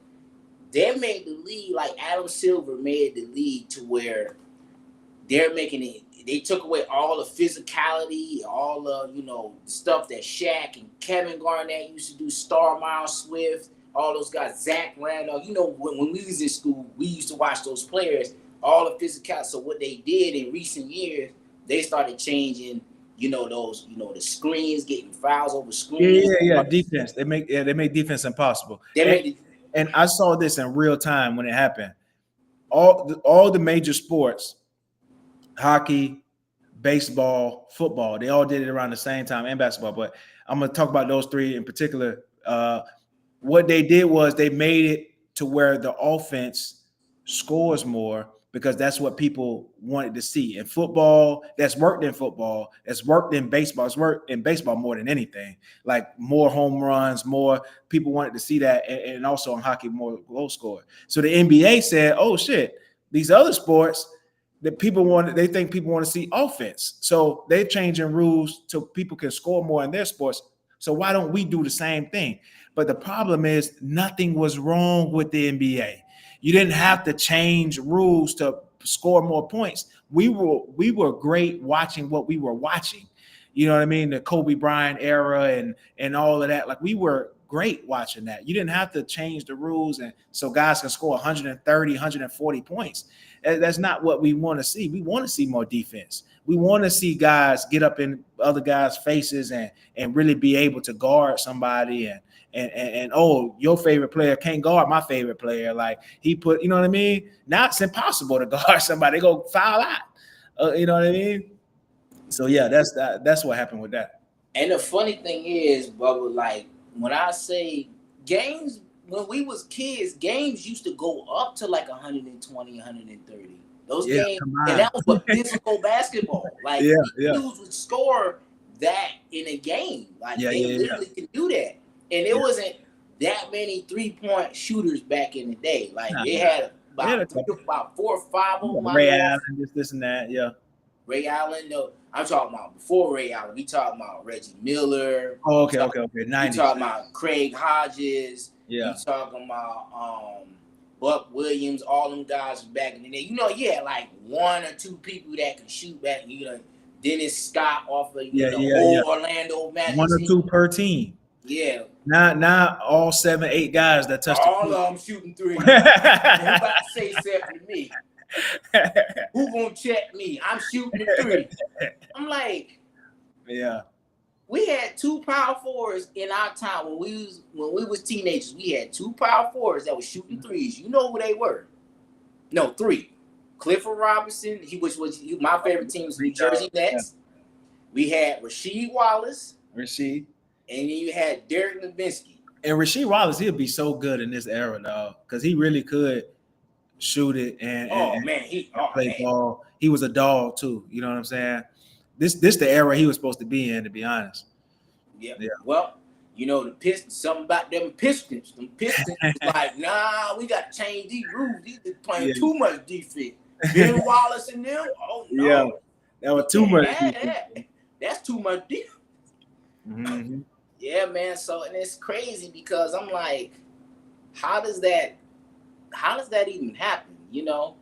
they made the league like Adam Silver made the league to where they're making it. They took away all the physicality, all the stuff that Shaq and Kevin Garnett used to do. Star Miles Swift, all those guys, Zach Randolph. When we was in school, we used to watch those players. All the physicality. So what they did in recent years, they started changing. Those the screens, getting fouls over screens. Yeah. Defense. They make defense impossible. And I saw this in real time when it happened. All the major sports. Hockey, baseball, football, they all did it around the same time, and basketball. But I'm going to talk about those three in particular. What they did was they made it to where the offense scores more because that's what people wanted to see. In football, that's worked in football. It's worked in baseball. It's worked in baseball more than anything. Like more home runs, more people wanted to see that. And also in hockey, more goal scored. So the NBA said, oh, shit, these other sports – that they think people want to see offense. So they're changing rules so people can score more in their sports. So why don't we do the same thing? But the problem is nothing was wrong with the NBA. You didn't have to change rules to score more points. We were great watching what we were watching. You know what I mean? The Kobe Bryant era and all of that. Like we were great watching that. You didn't have to change the rules and so guys can score 130, 140 points. That's not what we want to see. We want to see more defense. We want to see guys get up in other guys' faces and really be able to guard somebody and oh, your favorite player can't guard my favorite player. Like he put, you know what I mean? Now it's impossible to guard somebody. They go foul out. You know what I mean? So yeah, that's what happened with that. And the funny thing is, Bubba, like when I say games, when we was kids, games used to go up to like 120, 130. Those games, and that was what physical basketball. Like dudes would score that in a game. Like they literally can do that. And it wasn't that many 3-point shooters back in the day. Like they had about 4 or 5 of them. Ray Allen, this and that, Ray Allen, no, I'm talking about before Ray Allen. We talking about Reggie Miller. Oh, okay. 90s. We talking about Craig Hodges. Yeah. We talking about Buck Williams. All them guys back in the day. You know, you had like 1 or 2 people that can shoot back. You know, Dennis Scott off of Orlando Magic. 1 or 2 per team. Yeah. Not all 7, 8 guys that touched all of them shooting 3. Nobody say 7 to me. Who gonna check me? I'm shooting a 3. I'm like, we had 2 power forwards in our time when we was teenagers. We had 2 power forwards that was shooting 3s. You know who they were? No, 3. Clifford Robinson, my favorite team was New Jersey Nets. We had Rasheed Wallace. And then you had Derek Nowitzki. And Rasheed Wallace, he'll be so good in this era, dog, because he really could shoot it and play ball. He was a dog too. You know what I'm saying? This the era he was supposed to be in, to be honest. Yeah. Well, you know, the Pistons, something about them Pistons. Them Pistons was like, nah, we got to change these rules. These are playing too much defense. Ben Wallace and them, oh no. Yeah, that was too much. That's too much defense. Mm-hmm. Yeah, man. So, and it's crazy because I'm like, how does that even happen? You know,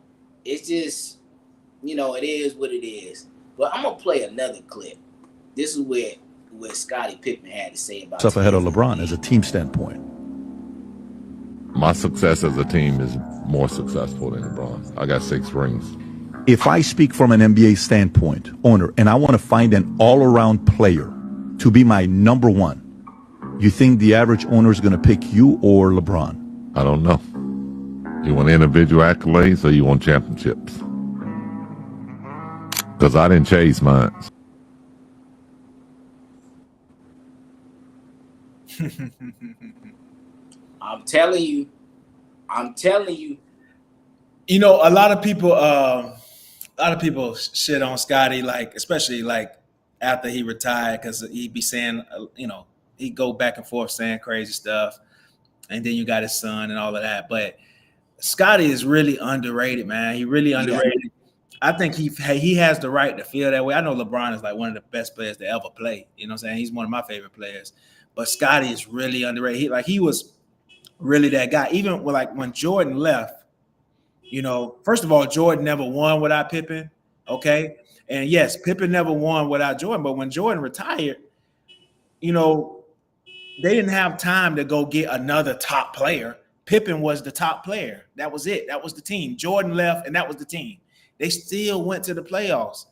it's just, you know, it is what it is. But I'm gonna play another clip. This is what Scottie Pippen had to say about stuff ahead of LeBron as a team standpoint. My success as a team is more successful than LeBron's. I got 6 rings. If I speak from an NBA standpoint, owner, and I want to find an all-around player to be my number 1, you think the average owner is going to pick you or LeBron? I don't know. You want individual accolades or you want championships? Because I didn't chase mine. I'm telling you. You know, a lot of people shit on Scottie, like especially like after he retired, because he'd be saying, you know, he'd go back and forth saying crazy stuff, and then you got his son and all of that. But Scottie is really underrated, man. He really underrated. I think he has the right to feel that way. I know LeBron is like one of the best players to ever play. You know what I'm saying? He's one of my favorite players. But Scottie is really underrated. He was really that guy. Even when Jordan left, you know, first of all, Jordan never won without Pippen. Okay. And yes, Pippen never won without Jordan. But when Jordan retired, you know, they didn't have time to go get another top player. Pippen was the top player. That was it. That was the team. Jordan left, and that was the team. They still went to the playoffs.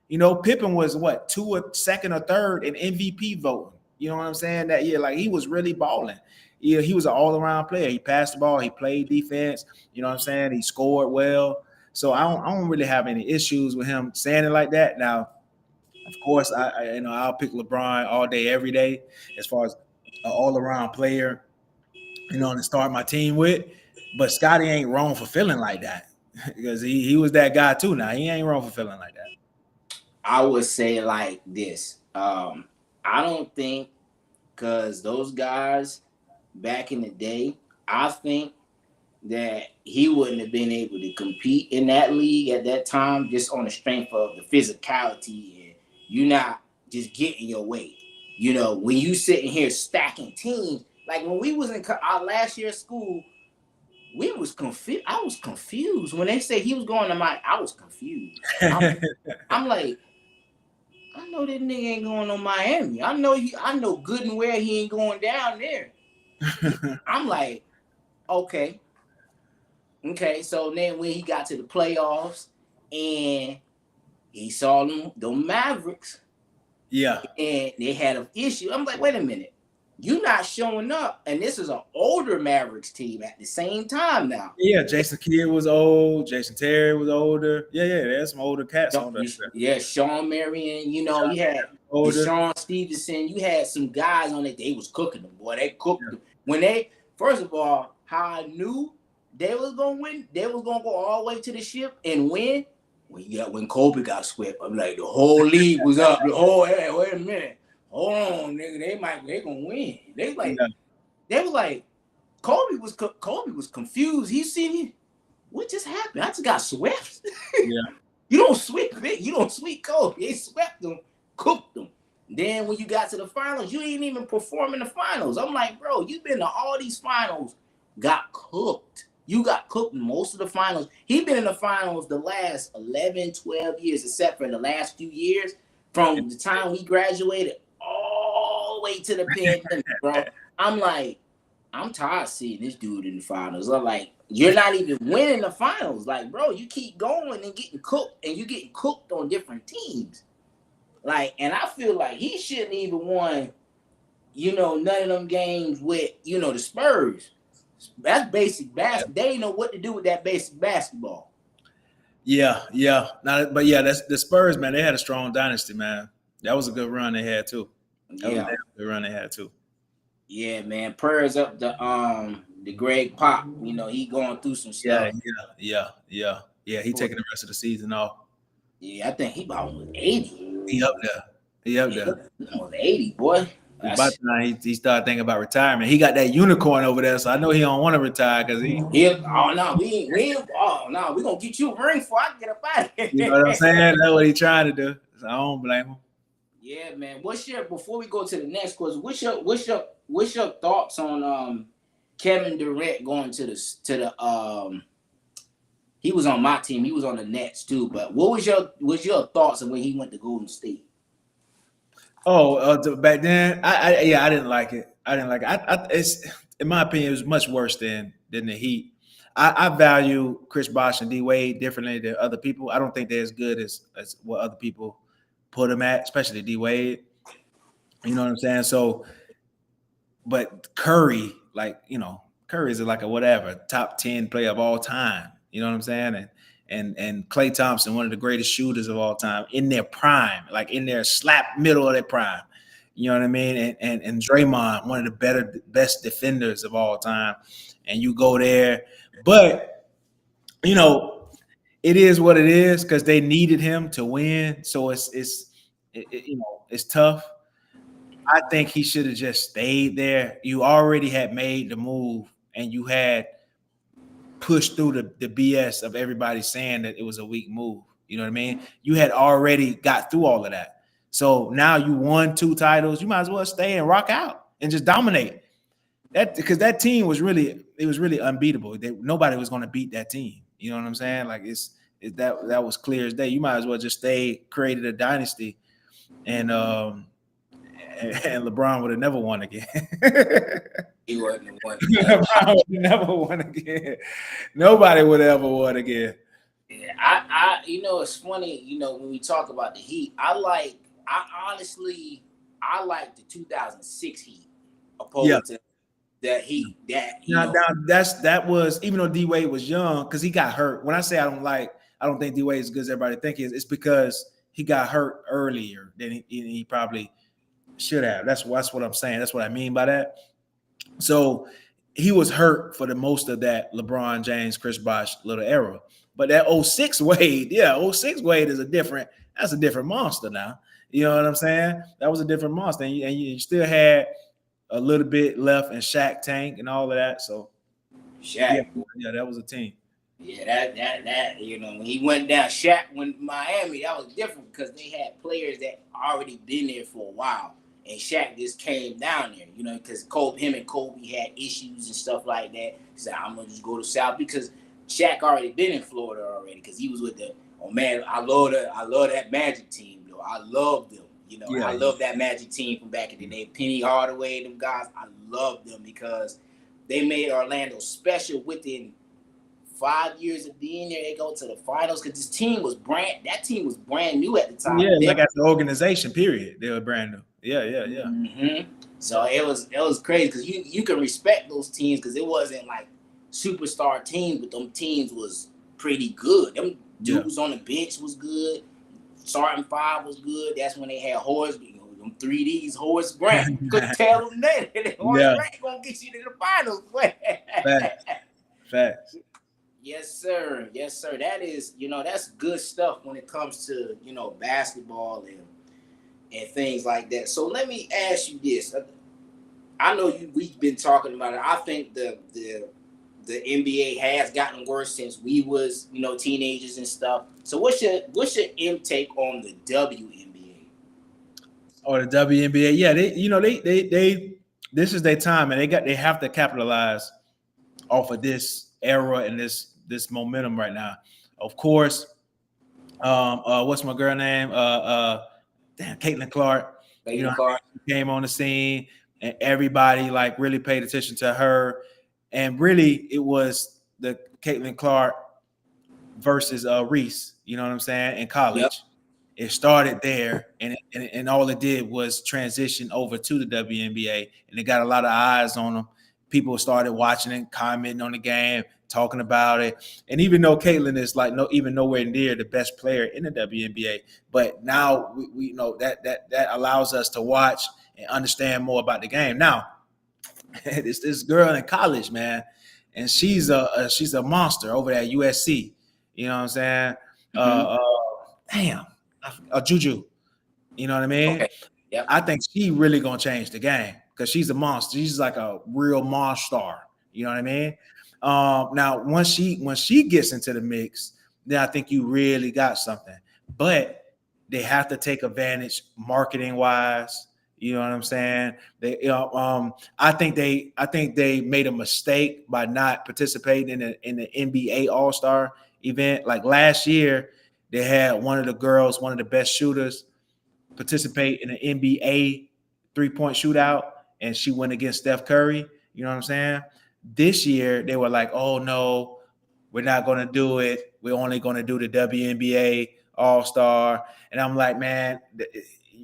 You know, Pippen was what, 2 or 2nd or 3rd in MVP voting. You know what I'm saying? That year, like he was really balling. Yeah, he was an all-around player. He passed the ball. He played defense. You know what I'm saying? He scored well. So I don't really have any issues with him saying it like that. Now, of course, I'll pick LeBron all day, every day, as far as an all-around player, you know, to start my team with. But Scottie ain't wrong for feeling like that because he was that guy too. Now he ain't wrong for feeling like that. I would say like this. I don't think, because those guys back in the day, I think that he wouldn't have been able to compete in that league at that time just on the strength of the physicality and you not just getting your weight. You know, when you sitting here stacking teams, like when we was in our last year of school, we was confused. I was confused when they said he was going to I was confused. I'm like, I know this nigga ain't going to Miami. I know good and well he ain't going down there. I'm like, okay. So then when he got to the playoffs and he saw them Mavericks Yeah. and they had an issue, I'm like, wait a minute. You're not showing up. And this is an older Mavericks team at the same time now. Yeah, Jason Kidd was old. Jason Terry was older. Yeah, there's some older cats on there. Yeah, Sean Marion, you had older. Sean Stevenson. You had some guys on it. They was cooking them, boy. They cooked them. When they, first of all, how I knew they was gonna win, they was gonna go all the way to the ship and win. When Kobe got swept, I'm like, the whole league was up. The whole, hey, wait a minute, hold on, nigga, they gonna win. They was like, Kobe was confused. He seen what just happened. I just got swept. Yeah. You don't sweep it. You don't sweep Kobe. They swept them, cooked them. Then when you got to the finals, you ain't even perform in the finals. I'm like, bro, you've been to all these finals, got cooked. You got cooked in most of the finals. He been in the finals the last 11, 12 years, except for the last few years, from the time we graduated all the way to the pandemic, bro. I'm like, I'm tired of seeing this dude in the finals. I'm like, you're not even winning the finals. Like, bro, you keep going and getting cooked, and you getting cooked on different teams. Like, and I feel like he shouldn't even won, none of them games with, the Spurs. That's basic basketball. They didn't know what to do with that basic basketball. Yeah. But that's the Spurs, man. They had a strong dynasty, man. That was a good run they had too. That was a good run they had too. Yeah, man. Prayers up the Greg Pop. He going through some stuff. Yeah. He taking the rest of the season off. Yeah, I think he about 80. He up there. He almost 80, boy. By the time he started thinking about retirement, he got that unicorn over there, so I know he don't want to retire because we gonna get you a ring before I get up out of here. You know what I'm saying? That's what he's trying to do. So I don't blame him. Yeah, man. Before we go to the next question, what's your thoughts on Kevin Durant going to the he was on my team, he was on the Nets too, but what was your thoughts on when he went to Golden State? Back then, I didn't like it. It's, in my opinion, it was much worse than the Heat. I value Chris Bosh and D Wade differently than other people. I don't think they're as good as what other people put them at, especially D Wade. You know what I'm saying? So, but Curry, Curry is like a whatever top 10 player of all time. You know what I'm saying? And Klay Thompson, one of the greatest shooters of all time, in their prime, like in their slap middle of their prime. You know what I mean? And Draymond, one of the best defenders of all time. And you go there, but it is what it is because they needed him to win. So it's tough. I think he should have just stayed there. You already had made the move, and you had pushed through the BS of everybody saying that it was a weak move. You know what I mean? You had already got through all of that. So now you won 2 titles. You might as well stay and rock out and just dominate. That because that team was really unbeatable. Nobody was going to beat that team. You know what I'm saying? Like that was clear as day. You might as well just stay, created a dynasty, and LeBron would have never won again. He wouldn't have won. LeBron would never won again. Nobody would ever won again. Yeah, I it's funny, when we talk about the Heat, I honestly like the 2006 Heat opposed to that Heat. That was, even though D Wade was young, because he got hurt. When I say I don't think D Wade is as good as everybody thinks, it's because he got hurt earlier than he probably should have. That's what I'm saying. That's what I mean by that. So he was hurt for the most of that LeBron James, Chris Bosh little era. But that 06 Wade, 06 Wade is a different monster now. You know what I'm saying? That was a different monster. And you still had a little bit left in Shaq Tank and all of that. So Shaq. Yeah, that was a team. Yeah, that when he went down, Shaq went Miami, that was different because they had players that already been there for a while. And Shaq just came down there, because him and Kobe had issues and stuff like that. He said, I'm gonna just go to South because Shaq already been in Florida already because he was with I love that Magic team, though. I love them. You know, Yeah, I love that Magic team from back in the day. Penny Hardaway, them guys, I love them because they made Orlando special within 5 years of being there. They go to the finals because that team was brand new at the time. yeah, like as an organization, period. They were brand new. Yeah. Mm-hmm. So it was crazy because you can respect those teams because it wasn't like superstar teams, but them teams was pretty good. Them dudes on the bench was good. Starting five was good. That's when they had Horace, them 3Ds, Horace Grant. Could tell them that. Horace Grant gonna get you to the finals. Facts. Yes, sir. Yes, sir. That is, that's good stuff when it comes to, basketball and things like that. So let me ask you this. I know we've been talking about it. I think the NBA has gotten worse since we was, teenagers and stuff. So what's your intake on the WNBA? Or the WNBA? Yeah, they this is their time, and they have to capitalize off of this era and this momentum right now. Of course, what's my girl name? Caitlin Clark. Clark came on the scene, and everybody like really paid attention to her. And really, it was the Caitlin Clark versus Reese. You know what I'm saying? In college, yep. It started there, and all it did was transition over to the WNBA, and it got a lot of eyes on them. People started watching it, commenting on the game, talking about it. And even though Caitlin is like even nowhere near the best player in the WNBA, but now we know that allows us to watch and understand more about the game. Now, it's this girl in college, man, and she's a monster over at USC. You know what I'm saying? Juju. You know what I mean? Okay. Yep. I think she really gonna change the game because she's a monster. She's like a real monster. You know what I mean? Now, once she gets into the mix, then I think you really got something. But they have to take advantage marketing wise. You know what I'm saying? I think they made a mistake by not participating in the NBA All-Star event. Like last year, they had one of the girls, one of the best shooters, participate in an NBA 3-point shootout, and she went against Steph Curry. You know what I'm saying? This year, they were like, oh, no, we're not going to do it. We're only going to do the WNBA All-Star. And I'm like, man,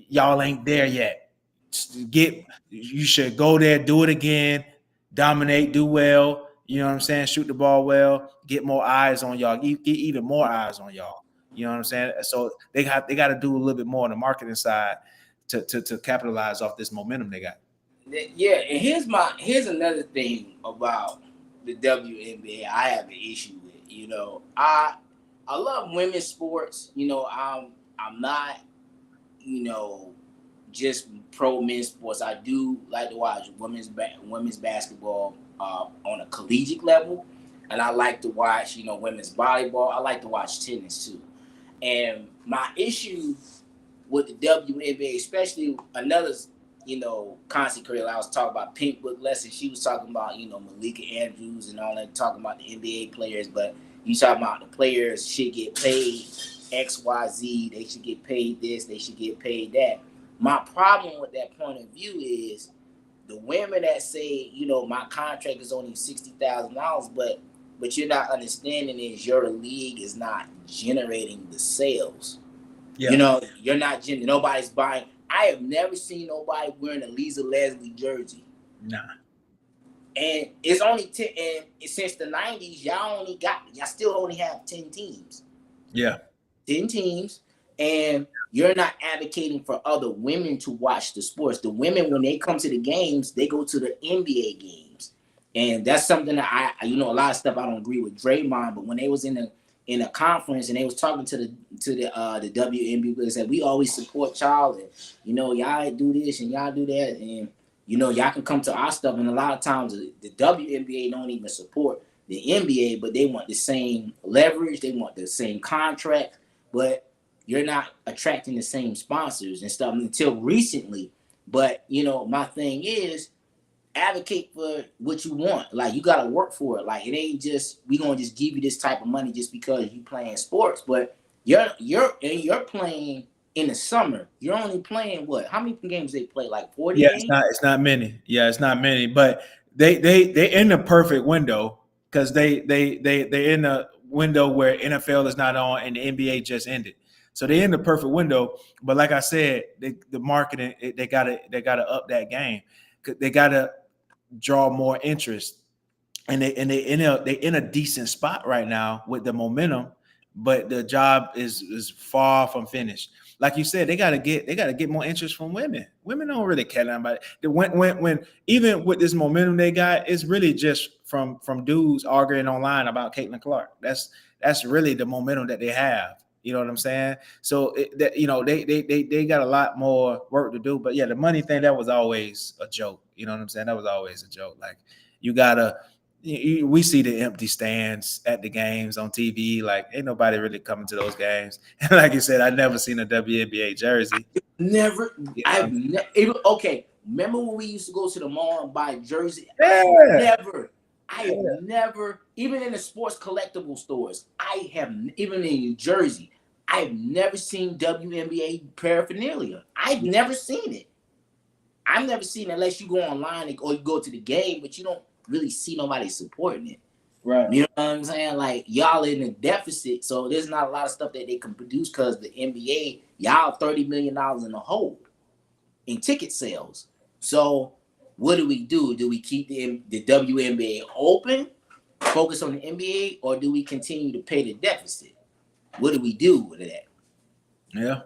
y'all ain't there yet. You should go there, do it again, dominate, do well. You know what I'm saying? Shoot the ball well, get more eyes on y'all, get even more eyes on y'all. You know what I'm saying? So they got to do a little bit more on the marketing side to capitalize off this momentum they got. Yeah, and here's another thing about the WNBA I have an issue with. I love women's sports. I'm not, just pro men's sports. I do like to watch women's basketball on a collegiate level, and I like to watch women's volleyball. I like to watch tennis too. And my issue with the WNBA, especially another constant career, I was talking about Pink Book Lesson. She was talking about Malika Andrews and all that, talking about the NBA players, but you talking about the players should get paid XYZ. They should get paid this. They should get paid that. My problem with that point of view is the women that say, my contract is only $60,000, but you're not understanding is your league is not generating the sales. Yeah. You're not nobody's buying. I have never seen nobody wearing a Lisa Leslie jersey. Nah. And it's only since the 90s, y'all still only have 10 teams. Yeah. 10 teams. And you're not advocating for other women to watch the sports. The women, when they come to the games, they go to the NBA games. And that's something that a lot of stuff I don't agree with Draymond, but when they was in a conference and they was talking to the WNBA, they said, we always support y'all, and y'all do this and y'all do that, and y'all can come to our stuff. And a lot of times the WNBA don't even support the NBA, but they want the same leverage, they want the same contract, but you're not attracting the same sponsors and stuff until recently. But my thing is, advocate for what you want. Like, you gotta work for it. Like, it ain't just we gonna just give you this type of money just because you playing sports, but you're playing in the summer, you're only playing what? How many games they play? Like 40 Yeah, games? it's not many. Yeah, it's not many. But they in the perfect window because they in the window where NFL is not on and the NBA just ended. So they're in the perfect window. But like I said, the marketing they gotta up that game. They gotta draw more interest. And they in a decent spot right now with the momentum, but the job is far from finished. Like you said, they gotta get more interest from women. Women don't really care about it. When even with this momentum they got, it's really just from dudes arguing online about Caitlin Clark. That's really the momentum that they have. You know what I'm saying? So they got a lot more work to do. But yeah, the money thing, that was always a joke. You know what I'm saying? That was always a joke. Like you gotta. We see the empty stands at the games on TV. Like, ain't nobody really coming to those games. And like you said, I never seen a WNBA jersey. Never. Yeah. Okay. Remember when we used to go to the mall and buy jersey? Yeah. I have never, even in the sports collectible stores, even in New Jersey, I've never seen WNBA paraphernalia. I've never seen it. I've never seen it unless you go online or you go to the game, but you don't really see nobody supporting it. Right. You know what I'm saying? Like, y'all in a deficit, so there's not a lot of stuff that they can produce because the NBA, y'all $30 million in the hole in ticket sales. So what do? Do we keep the WNBA open, focus on the NBA, or do we continue to pay the deficit? What do we do with that? Yeah,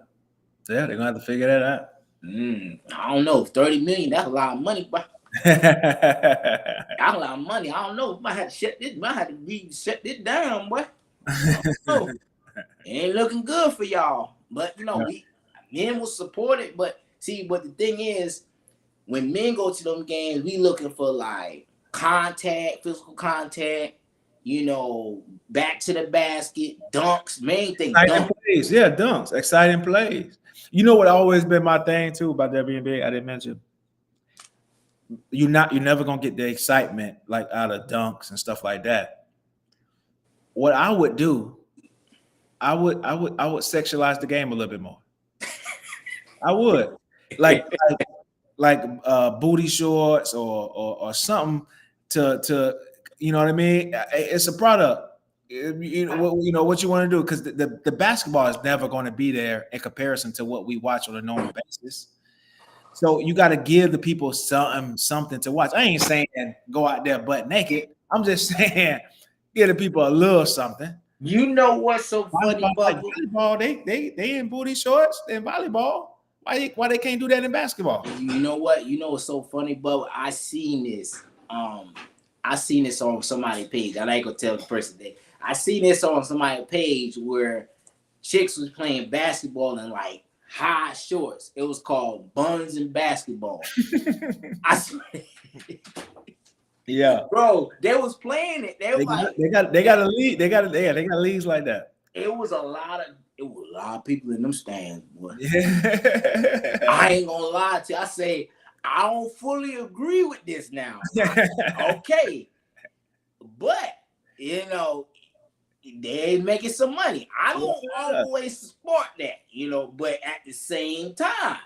they're gonna have to figure that out. I don't know. 30 million, that's a lot of money, but that's a lot of money. I don't know. Might have to shut this down, boy. It ain't looking good for y'all. But men will support it. But see, but the thing is, when men go to them games, we looking for like contact, physical contact, back to the basket, dunks, main thing. Exciting plays. Yeah, dunks, exciting plays. You know what always been my thing too about WNBA, I didn't mention. You're never gonna get the excitement like out of dunks and stuff like that. What I would do, I would sexualize the game a little bit more. I would like booty shorts or something to you know what I mean. It's a product. You know what you want to do, because the basketball is never going to be there in comparison to what we watch on a normal basis. So you got to give the people something to watch. I ain't saying go out there butt naked. I'm just saying give the people a little something. You know what's so funny, Bubba? Volleyball, they in booty shorts in volleyball. Why they can't do that in basketball? You know what? You know what's so funny, Bubba? I seen this on somebody's page. I ain't gonna tell the person that. I seen this on somebody's page where chicks was playing basketball in like high shorts. It was called Buns and Basketball. I swear. Yeah, bro, they was playing it. They got a league. They got leagues like that. It was a lot of people in them stands, boy. Yeah. I ain't gonna lie to you. I say I don't fully agree with this now. Okay, but they're making some money. I don't always support that, but at the same time,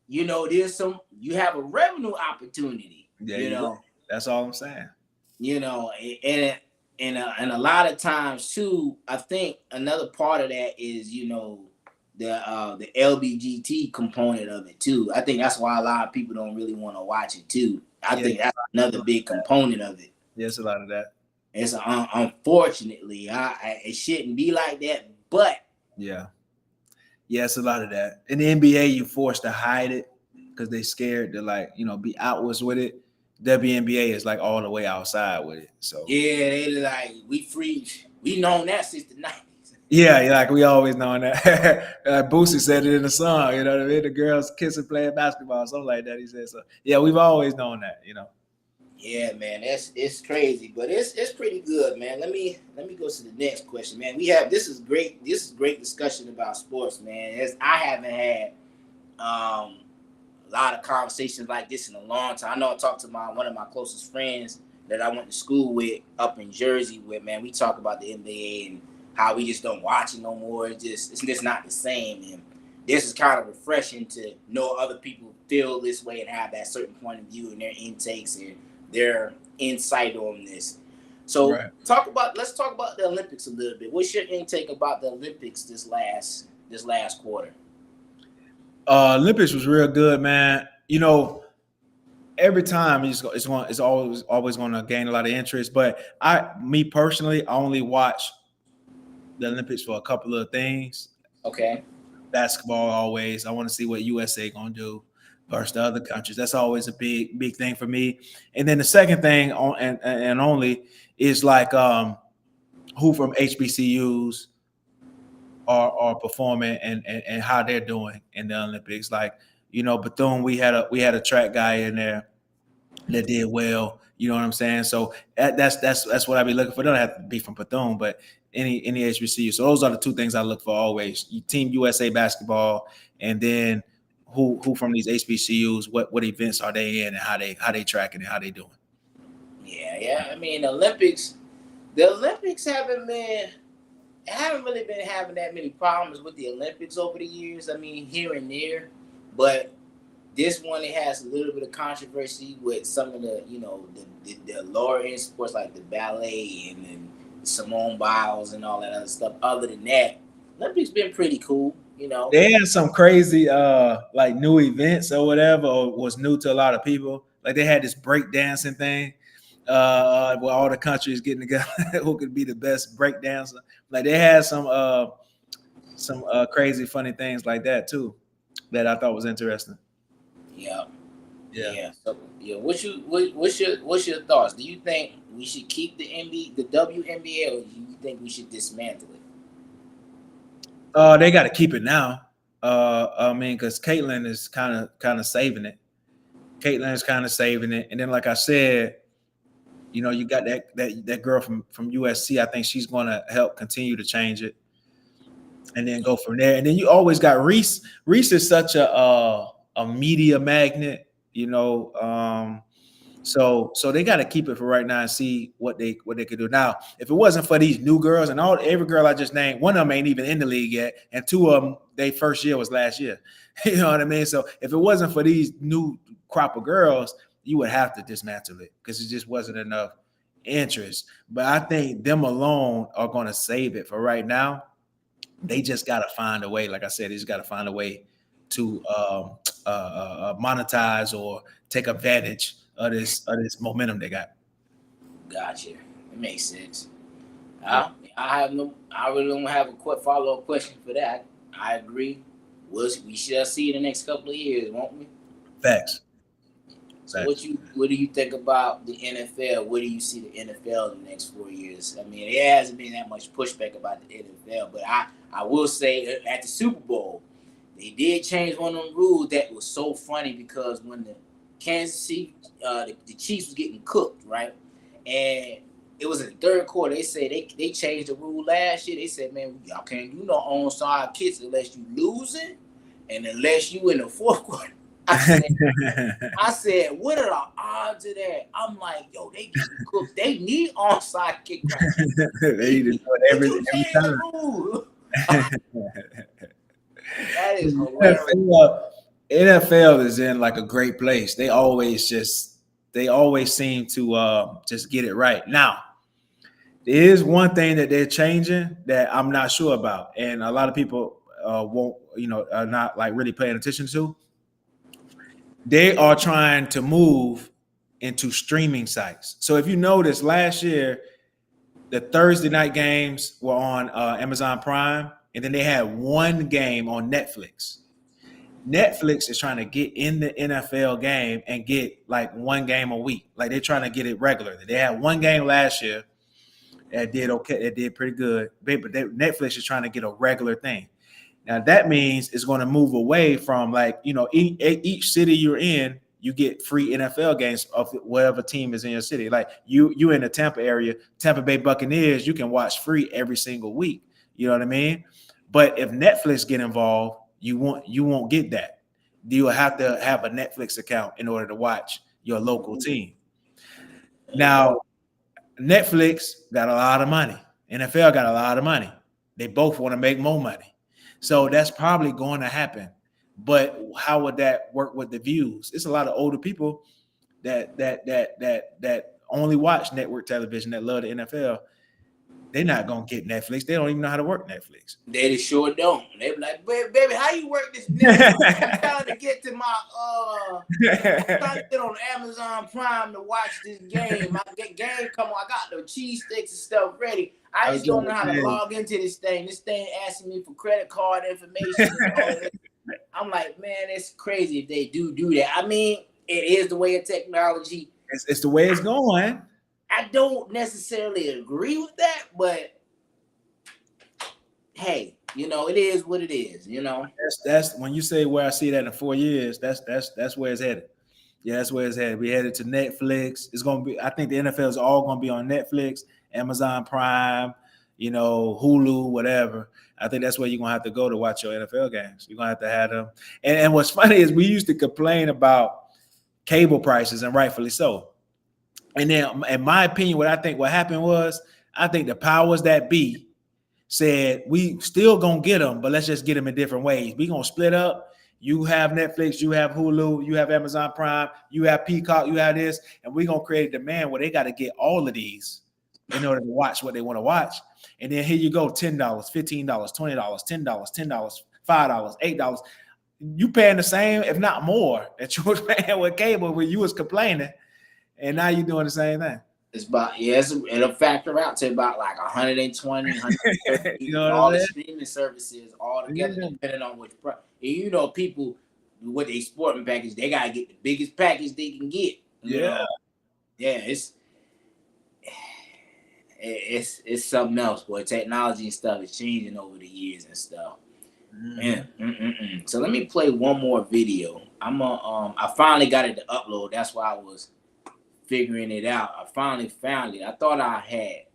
there's you have a revenue opportunity. That's all I'm saying. And a lot of times too, I think another part of that is the LBGT component of it too. I think that's why a lot of people don't really want to watch it too. I think that's another big component of it. There's a lot of that. It's unfortunately, it shouldn't be like that, but it's a lot of that. In the NBA, you're forced to hide it because they're scared to be outwards with it. WNBA is like all the way outside with it. So they like we free. We known that since the 90s. Yeah, like we always known that. Boosie said it in the song. You know what I mean? The girls kissing, playing basketball, something like that. He said so. Yeah, we've always known that. Yeah, man, it's crazy, but it's pretty good, man. Let me go to the next question, man. This is great. This is great discussion about sports, man. I haven't had a lot of conversations like this in a long time. I know I talked to one of my closest friends that I went to school with up in Jersey with, man. We talk about the NBA and how we just don't watch it no more. It's just not the same. And this is kind of refreshing to know other people feel this way and have that certain point of view in their intakes and their insight on this. So Right. let's talk about the Olympics a little bit. What's your intake about the Olympics this last quarter? Olympics was real good, man. You know, every time it's always going to gain a lot of interest. But me personally, I only watch the Olympics for a couple of things. Okay. Basketball always. I want to see what USA gonna do versus the other countries. That's always a big thing for me. And then the second thing on and only is like who from HBCUs are performing and how they're doing in the Olympics. Like, Bethune, we had a track guy in there that did well. You know what I'm saying? So that's what I be looking for. It don't have to be from Bethune, but any HBCU. So those are the two things I look for always. Team USA basketball, and then who from these HBCUs, what events are they in, and how they tracking and how they doing. Yeah. I mean, the Olympics haven't really been having that many problems with the Olympics over the years. I mean, here and there, but this one, it has a little bit of controversy with some of the lower end sports like the ballet and then Simone Biles and all that other stuff. Other than that, Olympics been pretty cool. They had some crazy like new events or whatever, or was new to a lot of people. Like they had this break dancing thing where all the countries getting together who could be the best break dancer. Like they had some crazy funny things like that too that I thought was interesting. Yeah. So, what's your thoughts? Do you think we should keep the WNBA, or do you think we should dismantle it? They got to keep it now. I mean, because Caitlin is kind of saving it. Caitlin is kind of saving it, and then like I said, you got that girl from USC. I think she's going to help continue to change it, and then go from there. And then you always got Reese. Reese is such a media magnet, so they got to keep it for right now and see what they could do. Now, if it wasn't for these new girls and every girl I just named, one of them ain't even in the league yet, and two of them, their first year was last year. You know what I mean? So if it wasn't for these new crop of girls, you would have to dismantle it because it just wasn't enough interest. But I think them alone are going to save it for right now. They just got to find a way. Like I said, they just got to find a way to monetize or take advantage of this momentum they got. Gotcha. It makes sense. I really don't have a follow-up question for that. I agree. We shall see in the next couple of years, won't we? Facts. So what do you think about the NFL? Where do you see the NFL in the next 4 years? I mean, there hasn't been that much pushback about the NFL, but I will say at the Super Bowl, they did change one of them rules that was so funny because when the Kansas City, the Chiefs was getting cooked, right? And it was in the third quarter. They said they changed the rule last year. They said, man, y'all can't do no onside kicks unless you losing and unless you in the fourth quarter. I said, what are the odds of that? I'm like, yo, they getting cooked. They need onside kick right. They do it every time. That is hilarious. NFL is in like a great place. They always seem to just get it right. Now, there is one thing that they're changing that I'm not sure about, and a lot of people are not like really paying attention to. They are trying to move into streaming sites. So if you notice, last year the Thursday night games were on Amazon Prime, and then they had one game on Netflix. Netflix is trying to get in the NFL game and get like one game a week. Like they're trying to get it regularly. They had one game last year that did okay. That did pretty good. But Netflix is trying to get a regular thing. Now that means it's going to move away from like, each city you're in, you get free NFL games of whatever team is in your city. Like you in the Tampa area, Tampa Bay Buccaneers, you can watch free every single week. You know what I mean? But if Netflix get involved, you won't get that. You will have to have a Netflix account in order to watch your local team. Now, Netflix got a lot of money. NFL got a lot of money. They both want to make more money. So that's probably going to happen. But how would that work with the views? It's a lot of older people that only watch network television, that love the NFL. They're not gonna get Netflix. They don't even know how to work Netflix. They sure don't. They be like, baby, how you work this Netflix? I'm trying to get to my I'm trying to get on Amazon Prime to watch this game. I get game come on. I got the cheese sticks and stuff ready. I just don't know how to log into this thing. This thing asking me for credit card information. I'm like, man, it's crazy if they do that. I mean, it is the way of technology. It's the way it's going. I don't necessarily agree with that, but hey, it is what it is. That's when you say where I see that in 4 years. That's where it's headed. Yeah, that's where it's headed. We headed to Netflix. It's gonna be. I think the NFL is all gonna be on Netflix, Amazon Prime, Hulu, whatever. I think that's where you're gonna have to go to watch your NFL games. You're gonna have them. And what's funny is we used to complain about cable prices, and rightfully so. And then, in my opinion, what happened was, I think the powers that be said, we still gonna get them, but let's just get them in different ways. We gonna split up. You have Netflix, you have Hulu, you have Amazon Prime, you have Peacock, you have this, and we're gonna create a demand where they got to get all of these in order to watch what they want to watch. And then here you go, $10, $15, $20, $10, $5, $8. You paying the same, if not more, that you was paying with cable when you was complaining. And now you're doing the same thing. It's about, it'll factor out to about like 120, 130, all the streaming services all together, depending on which price. And people with a sporting package, they gotta get the biggest package they can get. Yeah, it's something else, boy. Technology and stuff is changing over the years and stuff. So let me play one more video. I finally got it to upload. That's why I was figuring it out. I finally found it. I thought I had,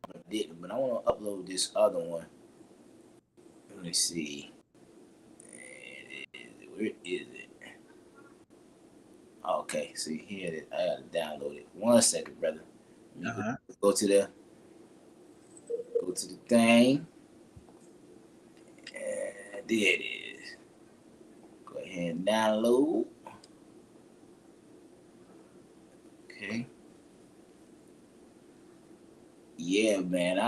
but didn't. But I want to upload this other one. Let me see. Where is it? Okay, see here it is. I gotta download it. 1 second, brother. Go to the thing. And there it is. Go ahead and download. Okay. Yeah, man.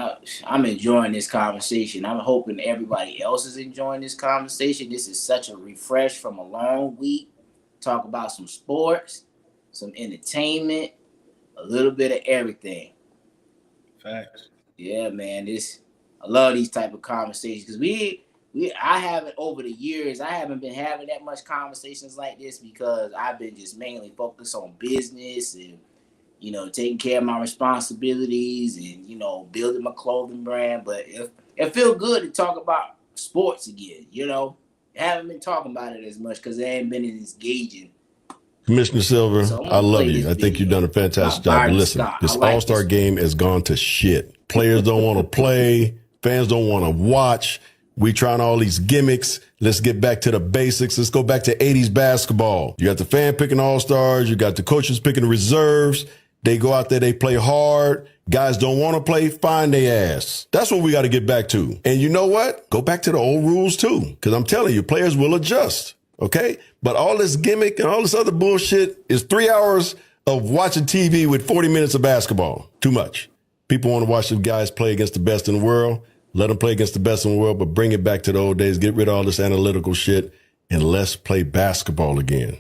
I'm enjoying this conversation. I'm hoping everybody else is enjoying this conversation. This is such a refresh from a long week. Talk about some sports, some entertainment, a little bit of everything. Facts. Yeah, man. I love these type of conversations because I haven't over the years. I haven't been having that much conversations like this because I've been just mainly focused on business and taking care of my responsibilities and building my clothing brand. But it feels good to talk about sports again. I haven't been talking about it as much because it ain't been as engaging. Commissioner Silver, so I love you. I think you've done a fantastic job. Listen, this All-Star game has gone to shit. Players don't want to play. Fans don't want to watch. We trying all these gimmicks. Let's get back to the basics. Let's go back to 80s basketball. You got the fan picking all-stars. You got the coaches picking the reserves. They go out there, they play hard. Guys don't want to play, find their ass. That's what we got to get back to. And you know what? Go back to the old rules too. Because I'm telling you, players will adjust. Okay? But all this gimmick and all this other bullshit is 3 hours of watching TV with 40 minutes of basketball. Too much. People want to watch the guys play against the best in the world. Let them play against the best in the world, but bring it back to the old days. Get rid of all this analytical shit and let's play basketball again.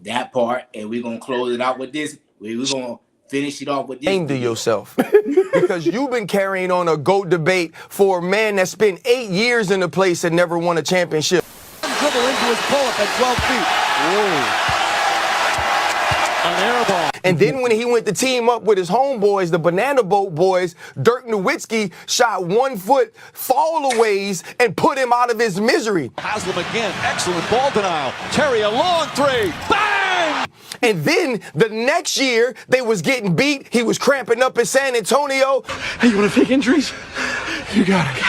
That part, and we're gonna close it out with this. We're gonna finish it off with this. Aim to yourself, because you've been carrying on a GOAT debate for a man that spent 8 years in the place and never won a championship. Dribble into his pull-up at 12 feet. Whoa. An air ball. And then when he went to team up with his homeboys, the Banana Boat Boys, Dirk Nowitzki shot 1 foot fallaways and put him out of his misery. Haslam again, excellent ball denial. Terry, a long three, bang! And then the next year, they was getting beat. He was cramping up in San Antonio. Hey, you want to fake injuries? You got it.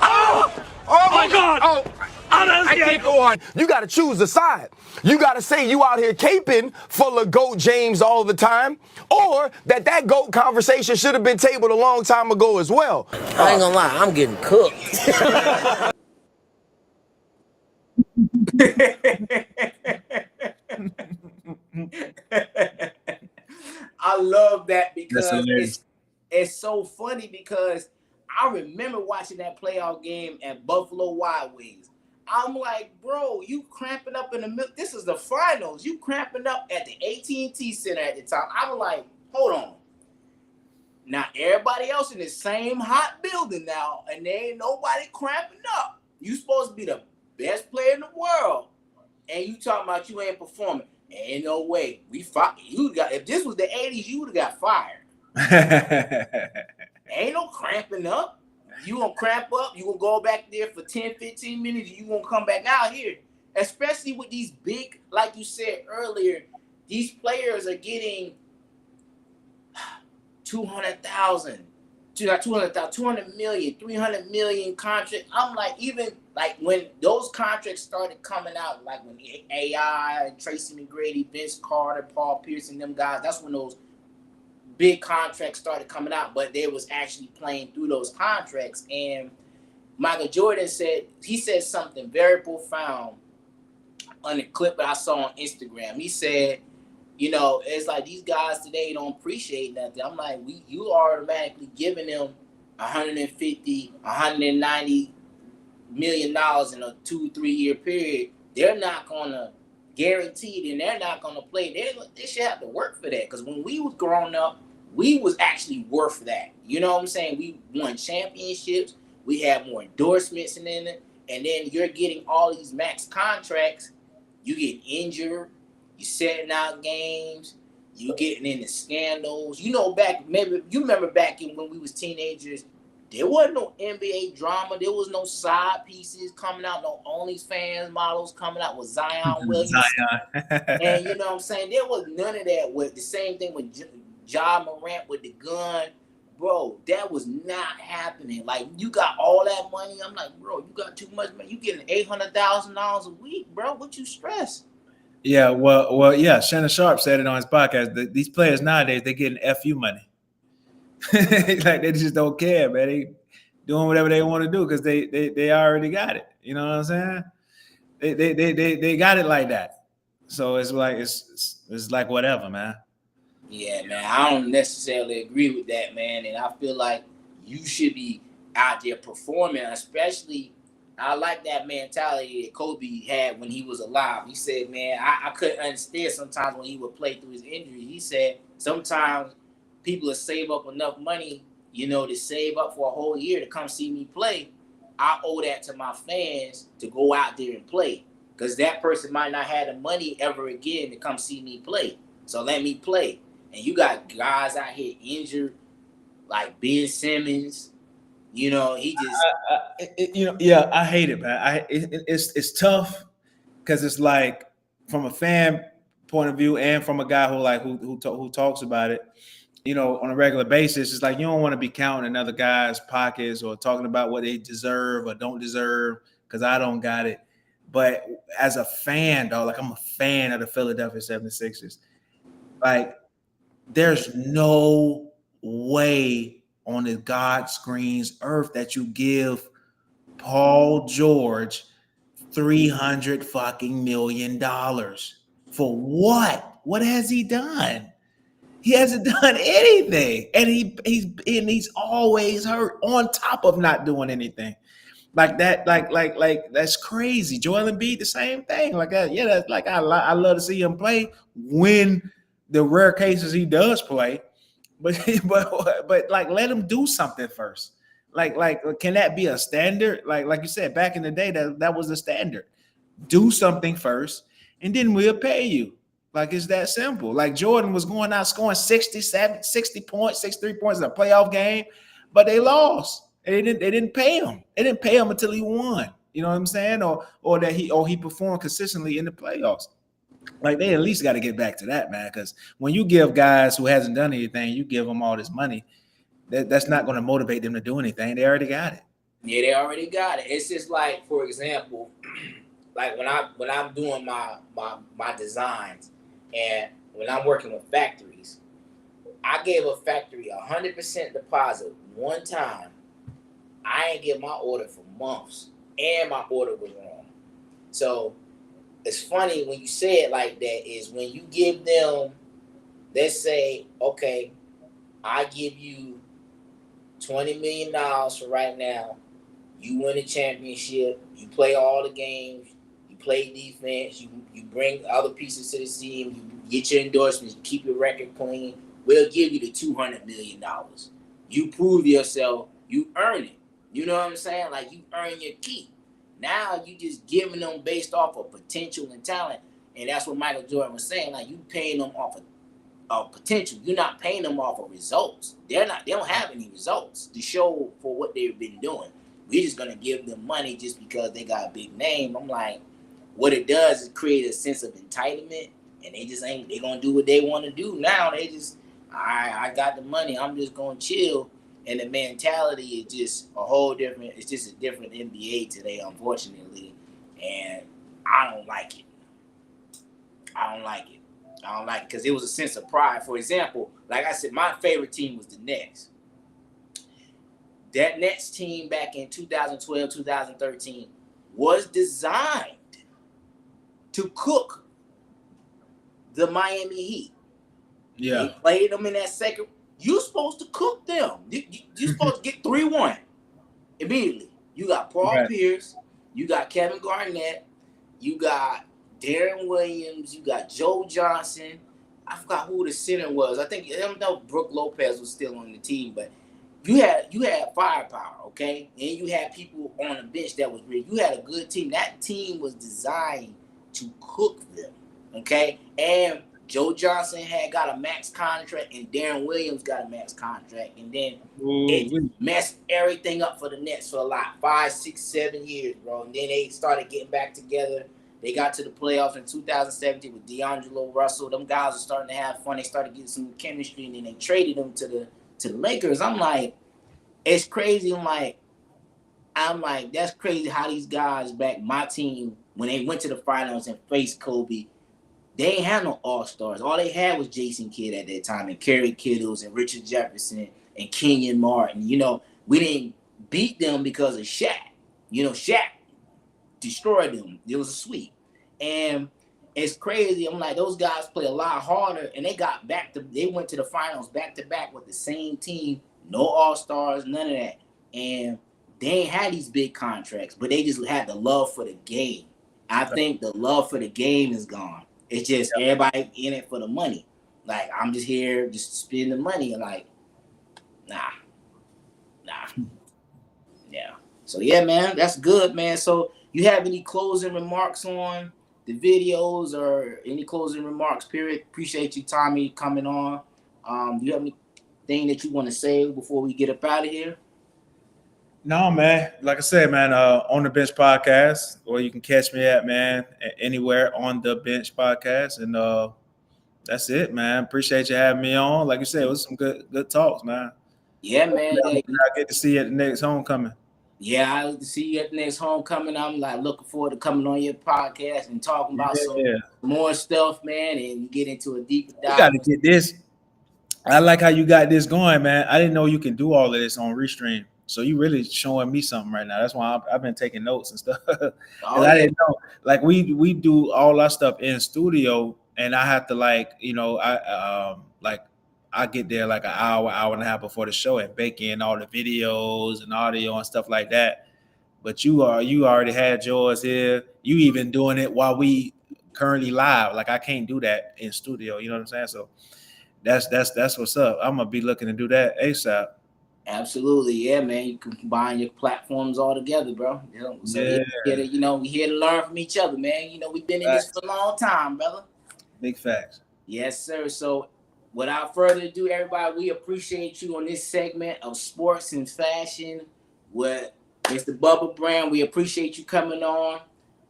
Oh! Oh, my God! Oh! I can't go on. You got to choose a side. You got to say you out here caping for LeGoat James all the time, or that GOAT conversation should have been tabled a long time ago as well. I ain't gonna lie, I'm getting cooked. I love that because it's so funny because I remember watching that playoff game at Buffalo Wild Wings. I'm like, bro, you cramping up in the middle. This is the finals. You cramping up at the AT&T Center at the time. I was like, hold on. Now everybody else in the same hot building now, and there ain't nobody cramping up. You supposed to be the best player in the world, and you talking about you ain't performing. Ain't no way. If this was the 80s, you would have got fired. Ain't no cramping up. You gonna cramp up, you gonna go back there for 10, 15 minutes, and you gonna come back out here. Especially with these big, like you said earlier, these players are getting 200,000, 200 million, 300 million contract. I'm like, even like when those contracts started coming out, like when AI, Tracy McGrady, Vince Carter, Paul Pierce, and them guys, that's when those big contracts started coming out, but they was actually playing through those contracts. And Michael Jordan said something very profound on the clip that I saw on Instagram. He said, you know, it's like these guys today don't appreciate nothing. I'm like, you are automatically giving them 150, 190 million dollars in a 2-3 year period. They're not gonna guarantee it, and they're not gonna play. They should have to work for that. Because when we was growing up, we was actually worth that. You know what I'm saying? We won championships. We had more endorsements in it. And then you're getting all these max contracts. You get injured. You setting out games. You getting into scandals. You know, maybe you remember back in when we was teenagers, there wasn't no NBA drama. There was no side pieces coming out, no OnlyFans models coming out with Zion Williams. And you know what I'm saying? There was none of that. With the same thing with Ja Morant with the gun. Bro, that was not happening. Like, you got all that money. I'm like, bro, you got too much money. You getting $800,000 a week, bro. What you stress? Yeah, well, yeah. Shannon Sharp said it on his podcast. These players nowadays, they getting FU money. Like, they just don't care, man. They doing whatever they want to do because they already got it. You know what I'm saying? They got it like that. So it's like it's like whatever, man. Yeah, man. I don't necessarily agree with that, man. And I feel like you should be out there performing, especially. I like that mentality that Kobe had when he was alive. He said, man, I couldn't understand sometimes when he would play through his injury. He said sometimes people will save up enough money, you know, to save up for a whole year to come see me play. I owe that to my fans to go out there and play, because that person might not have the money ever again to come see me play. So let me play. And you got guys out here injured, like Ben Simmons. You know, he just. I hate it, man. It's tough because it's like, from a fan point of view and from a guy who talks about it, you know, on a regular basis. It's like you don't want to be counting in other guys' pockets or talking about what they deserve or don't deserve because I don't got it. But as a fan, though, like, I'm a fan of the Philadelphia 76ers. Like, there's no way on the God's green earth that you give Paul George $300 million for what? What has he done? He hasn't done anything, and he's always hurt on top of not doing anything. Like that, like that's crazy. Joel Embiid, the same thing. Like that, yeah. That's like I love to see him play when the rare cases he does play, but like, let him do something first. Like can that be a standard? Like you said, back in the day, that was the standard. Do something first, and then we'll pay you. Like, it's that simple. Like, Jordan was going out scoring 60 points, 63 points in a playoff game, but they lost. And they didn't pay him. They didn't pay him until he won. You know what I'm saying? Or that he performed consistently in the playoffs. Like, they at least got to get back to that, man. Because when you give guys who hasn't done anything, you give them all this money, that's not going to motivate them to do anything. They already got it. Yeah, they already got it. It's just like, for example, like when I'm doing my designs, and when I'm working with factories, I gave a factory 100% deposit one time. I ain't get my order for months, and my order was wrong. So it's funny when you say it like that. Is when you give them, let's say, okay, I give you $20 million for right now. You win a championship. You play all the games. You play defense. You bring other pieces to the team. You get your endorsements. You keep your record clean. We'll give you the $200 million. You prove yourself. You earn it. You know what I'm saying? Like, you earn your keep. Now you just giving them based off of potential and talent, and that's what Michael Jordan was saying. Like, you paying them off of potential. You're not paying them off of results. They don't have any results to show for what they've been doing. We're just gonna give them money just because they got a big name. I'm like, what it does is create a sense of entitlement, and they gonna do what they want to do now. They just, I got the money, I'm just gonna chill. And the mentality is just a whole different. It's just a different NBA today, unfortunately, and I don't like it. I don't like it. I don't like it because it was a sense of pride. For example, like I said, my favorite team was the Nets. That Nets team back in 2012, 2013 was designed to cook the Miami Heat. Yeah. They played them in that second. You're supposed to cook them. You're supposed to get 3-1 immediately. You got Paul Pierce. You got Kevin Garnett. You got Darren Williams. You got Joe Johnson. I forgot who the center was. I don't know if Brook Lopez was still on the team, but you had firepower, okay? And you had people on the bench that was real. You had a good team. That team was designed to cook them, okay? And Joe Johnson had got a max contract, and Darren Williams got a max contract, and then it messed everything up for the Nets for a lot, 5, 6, 7 years, bro. And then they started getting back together. They got to the playoffs in 2017 with D'Angelo Russell. Them guys are starting to have fun. They started getting some chemistry, and then they traded them to the Lakers. I'm like, it's crazy. I'm like, that's crazy how these guys back my team, when they went to the finals and faced Kobe, they ain't had no all-stars. All they had was Jason Kidd at that time, and Kerry Kittles and Richard Jefferson and Kenyon Martin. You know, we didn't beat them because of Shaq. You know, Shaq destroyed them. It was a sweep. And it's crazy. I'm like, those guys play a lot harder, and they went to the finals back-to-back with the same team. No all-stars, none of that. And they ain't had these big contracts, but they just had the love for the game. I think the love for the game is gone. It's just everybody in it for the money. Like, I'm just here just to spend the money, and like, nah. Yeah. So yeah, man, that's good, man. So you have any closing remarks on the videos or any closing remarks, period? Appreciate you, Tommy, coming on. Do you have anything that you want to say before we get up out of here? No, man. Like I said, man, on the Bench Podcast, or you can catch me at, man, anywhere on the Bench Podcast. And that's it, man. Appreciate you having me on. Like you said, it was some good talks, man. Yeah, man. I get to see you at the next homecoming. Yeah, I'll see you at the next homecoming. I'm like looking forward to coming on your podcast and talking about some more stuff, man, and get into a deeper dive. You got to get this. I like how you got this going, man. I didn't know you can do all of this on Restream. So you really showing me something right now. That's why I've been taking notes and stuff. I didn't know. Like we do all our stuff in studio, and I have to I get there like an hour and a half before the show and bake in all the videos and audio and stuff like that. But you already had yours here. You even doing it while we currently live. Like, I can't do that in studio. You know what I'm saying? So that's what's up. I'm gonna be looking to do that ASAP. Absolutely, yeah, man. You can combine your platforms all together, bro. You know, so we here to learn from each other, man. You know, we've been in this for a long time, brother. Big facts. Yes, sir. So, without further ado, everybody, we appreciate you on this segment of sports and fashion with Mr. Bubba Brown. We appreciate you coming on.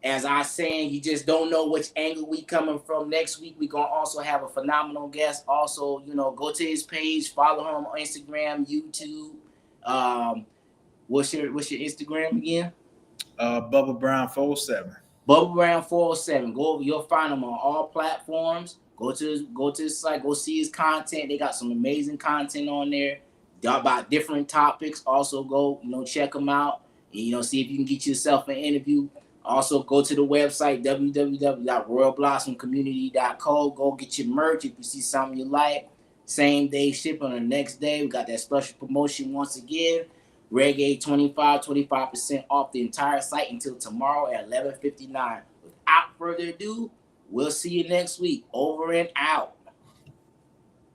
As I was saying, you just don't know which angle we coming from. Next week, we're going to also have a phenomenal guest. Also, go to his page, follow him on Instagram, YouTube. What's your Instagram again? Bubba Brown 407. Bubba Brown 407. Go over. You'll find him on all platforms. Go to his site. Go see his content. They got some amazing content on there about different topics. Also, go check them out and see if you can get yourself an interview. Also, go to the website www.royalblossomcommunity.co. Go get your merch if you see something you like. Same day shipping on the next day. We got that special promotion once again. Reggae 25% off the entire site until tomorrow at 11:59. Without further ado, we'll see you next week. Over and out.